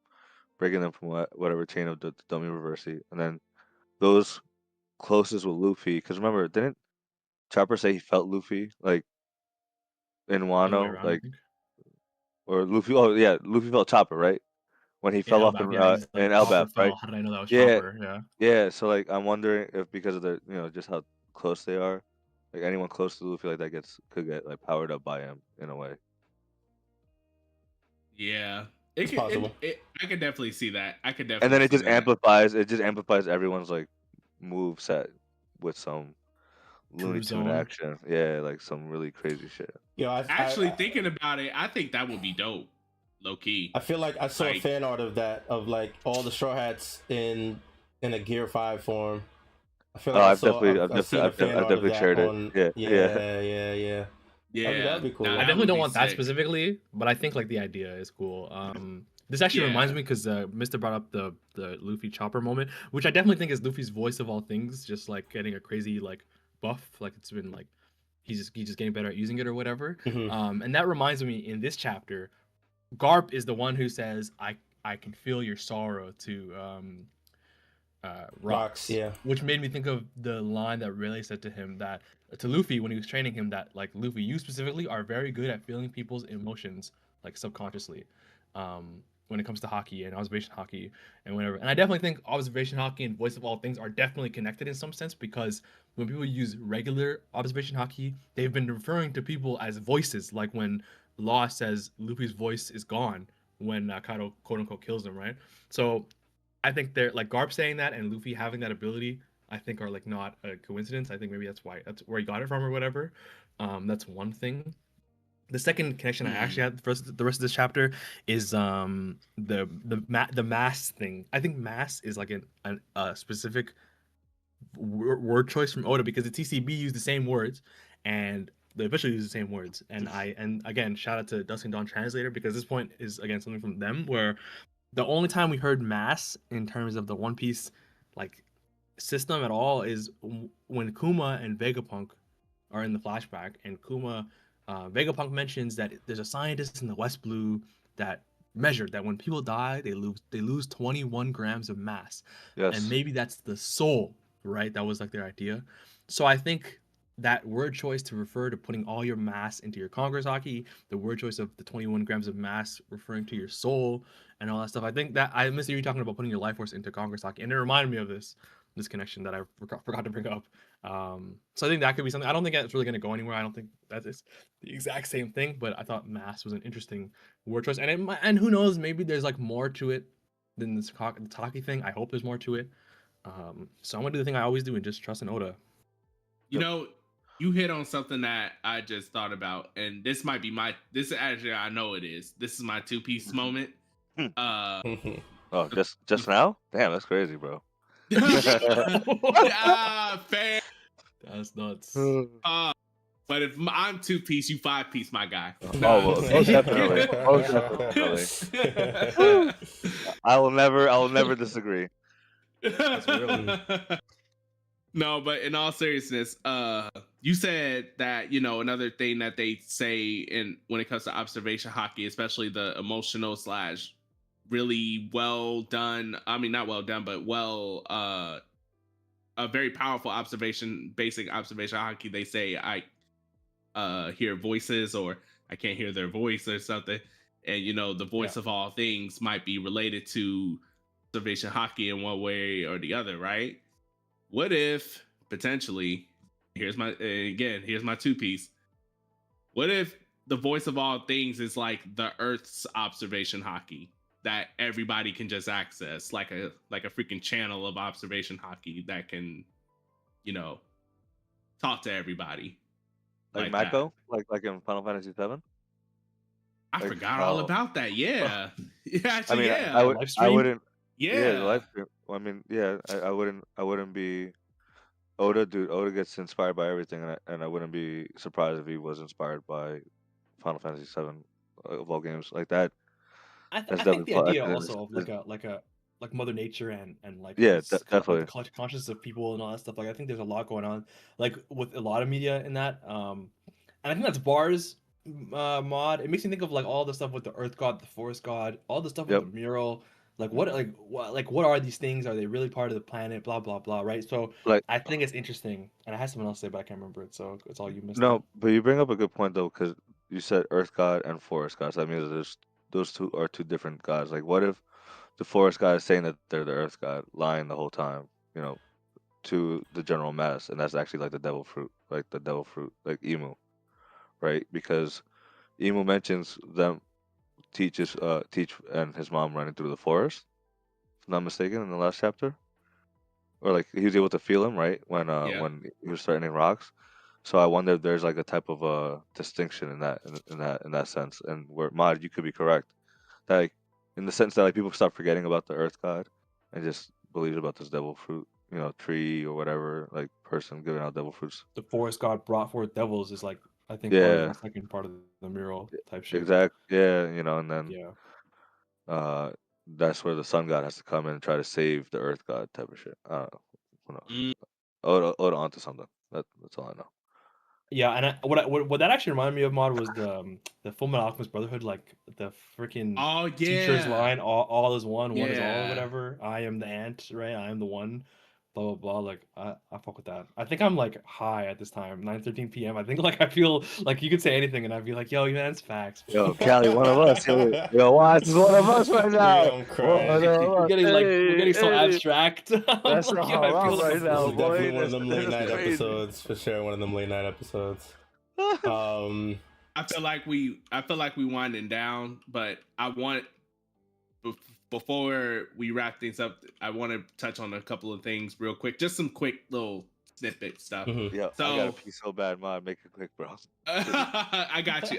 breaking them from whatever chain of the dummy reversey, and then those closest with Luffy. Because remember, didn't Chopper say he felt Luffy like in Other way Wano, around, I like, think. or Luffy? Oh yeah, Luffy felt Chopper, right? When he fell off Elbap, yeah, he's like, in Chopper Elbap, right? fell. How did I know that was Yeah, Chopper? Yeah. yeah. So like, I'm wondering if because of the just how close they are, like anyone close to Luffy like that could get like powered up by him in a way. Yeah. It's possible. I could definitely see that. And then it see just that. amplifies everyone's like move set with some Looney True Tune Zone. action. Yeah, like some really crazy shit. Actually, thinking about it, I think that would be dope. Low key. I feel like I saw a fan art of that, of like all the Straw Hats in a Gear 5 form. I feel like I've definitely shared it. Yeah. Yeah, that'd be cool. I definitely don't want that specifically, but I think like the idea is cool. This actually reminds me because Mr. brought up the Luffy Chopper moment, which I definitely think is Luffy's voice of all things, just like getting a crazy like buff, like it's been like he's just getting better at using it or whatever. And that reminds me in this chapter, Garp is the one who says, I can feel your sorrow to Rocks, yeah. Which made me think of the line that Rayleigh said to him to Luffy when he was training him, that like, Luffy, you specifically are very good at feeling people's emotions like subconsciously. When it comes to Haki and observation Haki and whatever. And I definitely think observation Haki and voice of all things are definitely connected in some sense, because when people use regular observation Haki, they've been referring to people as voices, like when Law says Luffy's voice is gone when Kaido quote unquote kills him, right? So I think they're like Garp saying that and Luffy having that ability, I think are like not a coincidence. I think maybe that's where he got it from or whatever. That's one thing. The second connection I actually had for the rest of this chapter is the mass thing. I think mass is like a specific word choice from Oda, because the TCB used the same words and the official used the same words. And again, shout out to Dusk and Dawn translator, because this point is again something from them where the only time we heard mass in terms of the One Piece like system at all is when Kuma and Vegapunk are in the flashback, and Vegapunk mentions that there's a scientist in the West Blue that measured that when people die, they lose 21 grams of mass. Yes. And maybe that's the soul, right? That was like their idea. So I think that word choice to refer to putting all your mass into your Conqueror's Haki, the word choice of the 21 grams of mass referring to your soul and all that stuff. I think that I missed you talking about putting your life force into Conqueror's Haki, and it reminded me of this connection that I forgot to bring up. So I think that could be something. I don't think that's really going to go anywhere. I don't think that is the exact same thing, but I thought mass was an interesting word choice, and who knows, maybe there's like more to it than this Haki thing. I hope there's more to it. So I'm gonna do the thing I always do and just trust in Oda. You know, you hit on something that I just thought about, and this might be this actually, I know it is. This is my 2-piece moment. Oh, just now? Damn, that's crazy, bro. Fair. That's nuts. But if I'm 2-piece, you 5-piece, my guy. Oh, well, most definitely. Most definitely. I will never disagree. That's real. No, but in all seriousness, you said that, you know, another thing that they say in when it comes to observation hockey, especially the emotional / really well done. I mean, not well done, but a very powerful basic observation hockey. They say I hear voices, or I can't hear their voice or something. And, you know, the voice of all things might be related to observation hockey in one way or the other, right? What if potentially, here's my 2-piece. What if the voice of all things is like the Earth's observation hockey that everybody can just access, like a freaking channel of observation hockey that can, you know, talk to everybody. Like Mako, like in Final Fantasy VII. I forgot all about that. Yeah, actually, I mean, Live I stream? wouldn't. Yeah. The live stream. I mean, I wouldn't be. Oda, dude, Oda gets inspired by everything, and I wouldn't be surprised if he was inspired by Final Fantasy VII of all games like that. I That's think definitely the idea plot. also of like Mother Nature and like Yeah, this definitely. like the consciousness of people and all that stuff. Like I think there's a lot going on, like with a lot of media in that. And I think that's Bars mod. It makes me think of like all the stuff with the Earth God, the Forest God, all the stuff with Yep. the mural. Like what what are these things? Are they really part of the planet? Blah blah blah. Right. So Like I think it's interesting, and I had someone else say, but I can't remember it. So it's all you missed. no, but you bring up a good point though, because you said Earth God and Forest God. So that means those two are two different gods. Like, what if the Forest God is saying that they're the Earth God, lying the whole time? You know, to the general mass, and that's actually like the devil fruit, like Emu, right? Because Emu mentions them Teach and his mom running through the forest, if I'm not mistaken, in the last chapter, or like he was able to feel him right when he was threatening rocks. So I wonder if there's like a type of distinction in that sense, and where Mod, you could be correct, that like, in the sense that like people stop forgetting about the Earth God and just believes about this devil fruit, tree or whatever, like person giving out devil fruits. The Forest God brought forth devils is like I think part of Yeah, the second part of the mural type shit. exactly. Yeah, and then Yeah. that's where the sun god has to come in and try to save the earth god type of shit. I don't know. Who knows? Mm. Oda onto something. That's all I know. Yeah, and what that actually reminded me of, Mod, was the Fullmetal Alchemist Brotherhood, like the freaking teacher's line, all is one is all, or whatever. I am the ant, right? I am the one. Blah blah blah. Like I fuck with that. I think I'm like high at this time, 9:13 p.m. I think like I feel like you could say anything and I'd be like, yo, man, it's facts. Yo, Callie, one of us. Yo, Watts is one of us right now. Yeah, I'm crying. We're getting so abstract. That's like, how I I'm feel right now, This is boy. definitely one of them late That's night crazy. episodes, for sure. One of them late night episodes. I feel like we winding down, but I want before we wrap things up, I want to touch on a couple of things real quick. Just some quick little snippet stuff. Yeah, So I got a pee so bad, Mod. Make it quick, bro. I got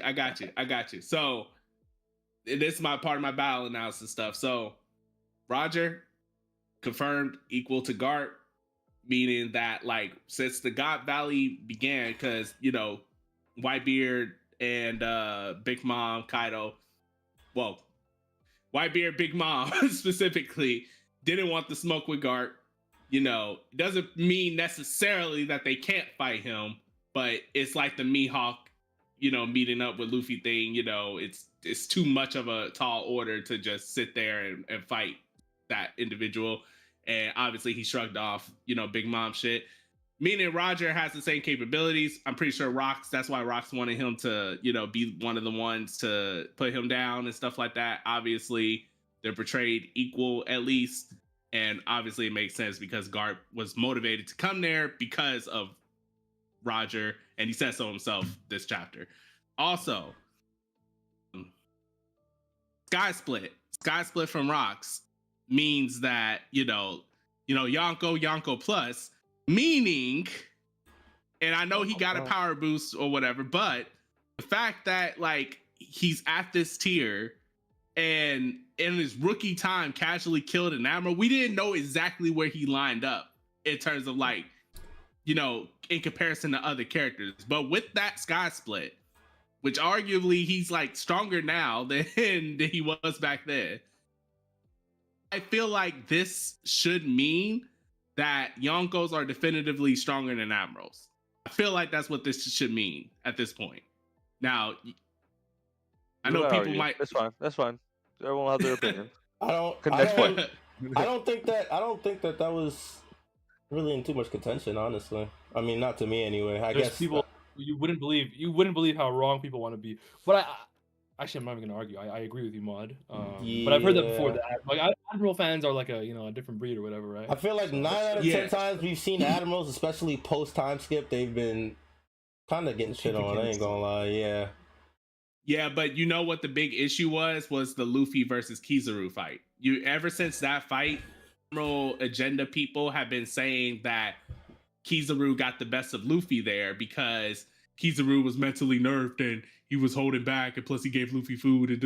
you. So this is my part of my battle analysis stuff. So Roger confirmed equal to Gart, meaning that like since the God Valley began, because Whitebeard and Big Mom Kaido, well, Whitebeard, Big Mom specifically didn't want the smoke with Gart. It doesn't mean necessarily that they can't fight him, but it's like the Mihawk, meeting up with Luffy thing. It's too much of a tall order to just sit there and fight that individual. And obviously he shrugged off, Big Mom shit. Meaning Roger has the same capabilities. I'm pretty sure that's why Rox wanted him to, be one of the ones to put him down and stuff like that. Obviously, they're portrayed equal at least. And obviously it makes sense because Garp was motivated to come there because of Roger. And he said so himself this chapter. Also, Sky Split from Rox means that, Yonko plus, meaning, and I know he got a power boost or whatever, but the fact that like he's at this tier and in his rookie time casually killed an admiral. We didn't know exactly where he lined up in terms of like, you know, in comparison to other characters. But with that sky split, which arguably he's like stronger now than he was back then, I feel like this should mean that Yonkos are definitively stronger than admirals. I feel like that's what this should mean at this point. Now, I know people might. That's fine. That's fine. Everyone will have their opinion. I don't think that was really in too much contention, honestly. I mean, not to me anyway. I guess people you wouldn't believe how wrong people want to be. But I'm not even gonna argue. I agree with you, Mod. But I've heard that before. That like Admiral fans are like a different breed or whatever, right? I feel like 9 out of 10 times we've seen Admirals, especially post time skip, they've been kind of getting shit on. I ain't gonna lie. Yeah. Yeah, but you know what the big issue was the Luffy versus Kizaru fight. Ever since that fight, Admiral agenda people have been saying that Kizaru got the best of Luffy there because Kizaru was mentally nerfed and he was holding back, and plus he gave Luffy food and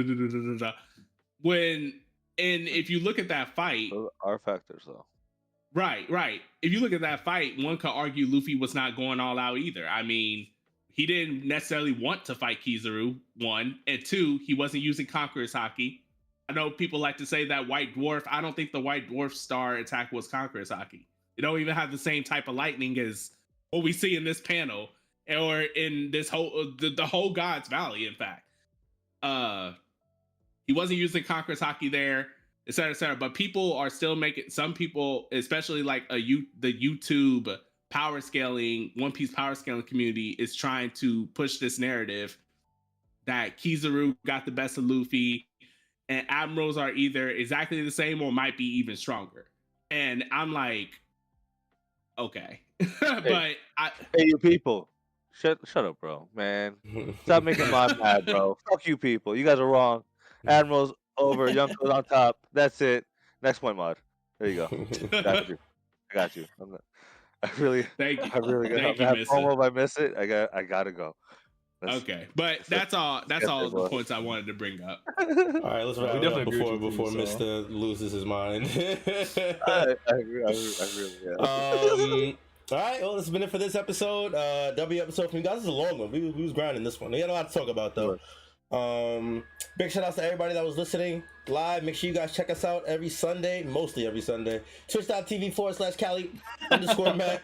if you look at that fight, those are factors though. Right. If you look at that fight, one could argue Luffy was not going all out either. I mean, he didn't necessarily want to fight Kizaru, 1, and 2, he wasn't using Conqueror's Haki. I know people like to say that White Dwarf. I don't think the White Dwarf star attack was Conqueror's Haki. It don't even have the same type of lightning as what we see in this panel or in this whole the whole God's Valley. In fact, he wasn't using Conqueror's Haki there, etc., etc. But people are still making, some people, especially like the YouTube power scaling, One Piece power scaling community, is trying to push this narrative that Kizaru got the best of Luffy and admirals are either exactly the same or might be even stronger. And I'm like, okay. But hey, you people, shut up, bro, man. Stop making my mad, bro. Fuck you people. You guys are wrong. Admirals over, Yonkos on top. That's it. Next point, Mod. There you go. I got you. Thank you. I really got promo if I miss it. I gotta go. Okay, but that's all the points I wanted to bring up. All right, let's wrap it up before Mr. loses his mind. I really am. All right, well, this has been it for this episode. W episode from you guys. This is a long one. We was grinding this one. We got a lot to talk about though. Big shout outs to everybody that was listening live. Make sure you guys check us out every Sunday, mostly every Sunday. Twitch.tv/Cali_Mac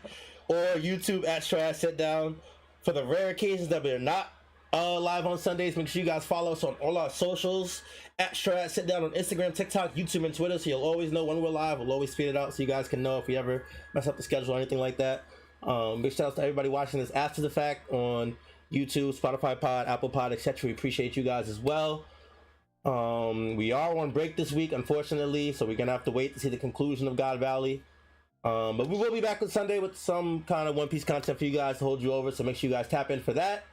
or YouTube @ShSD. For the rare occasions that we're not live on Sundays, make sure you guys follow us on all our socials @ShSD on Instagram, TikTok, YouTube, and Twitter, so you'll always know when we're live. We'll always feed it out so you guys can know if we ever mess up the schedule or anything like that. Big shout outs to everybody watching this after the fact on YouTube, Spotify Pod, Apple Pod, etc. We appreciate you guys as well. We are on break this week, unfortunately, so we're gonna have to wait to see the conclusion of God Valley. But we will be back on Sunday with some kind of One Piece content for you guys to hold you over, so make sure you guys tap in for that.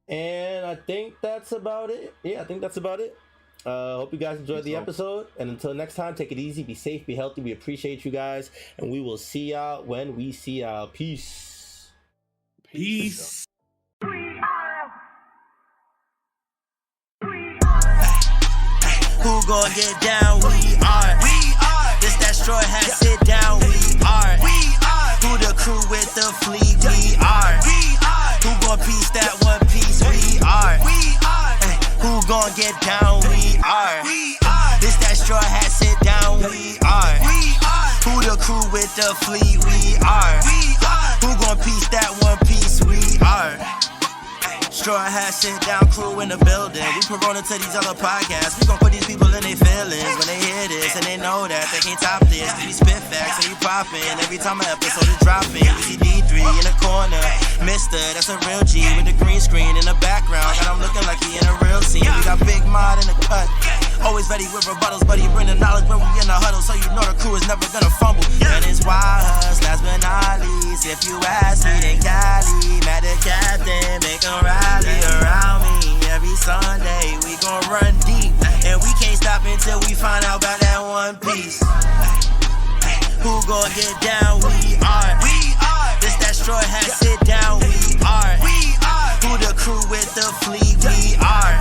And I think that's about it. Yeah, I think that's about it. Hope you guys enjoyed the episode, and until next time, take it easy, be safe, be healthy. We appreciate you guys, and we will see y'all when we see y'all. Peace. Peace. Who gon' get down? We are. This that straw hat, sit down. We are. Who the crew with the fleet? We are. Who gon' piece that one piece? We are. Who gon' get down? We are. This that straw hat, sit down. We are. Who the crew with the fleet? We are. Who gon' piece that one piece? We are. Straw hat, sit down, crew in the building. We Corona to these other podcasts. We gon' put these people in their feelings when they hear this, and they know that they can't top this. We spit facts and we poppin' every time an episode is dropping. We see D3 in the corner, Mister, that's a real G with the green screen in the background. Got him looking like he in a real scene. We got Big Mod in the cut, always ready with rebuttals, but he bring the knowledge when we in the huddle, so you know the crew is never gonna fumble. And it's wise, last but not least, if you ask me, then Cali, mad the captain, make him rally around me. Every Sunday we gon' run deep, and we can't stop until we find out about that One Piece. Who gon' get down? We are. This that straw hat, sit down. We are. Who the crew with the fleet? We are.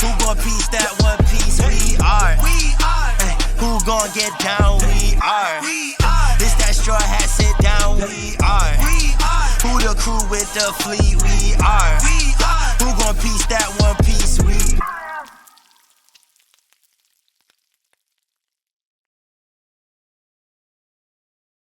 Who gon' piece that one piece? get down? We are. This that straw hat, sit down. We are. Who the crew with the fleet? We are. Who gon' piece that one piece? We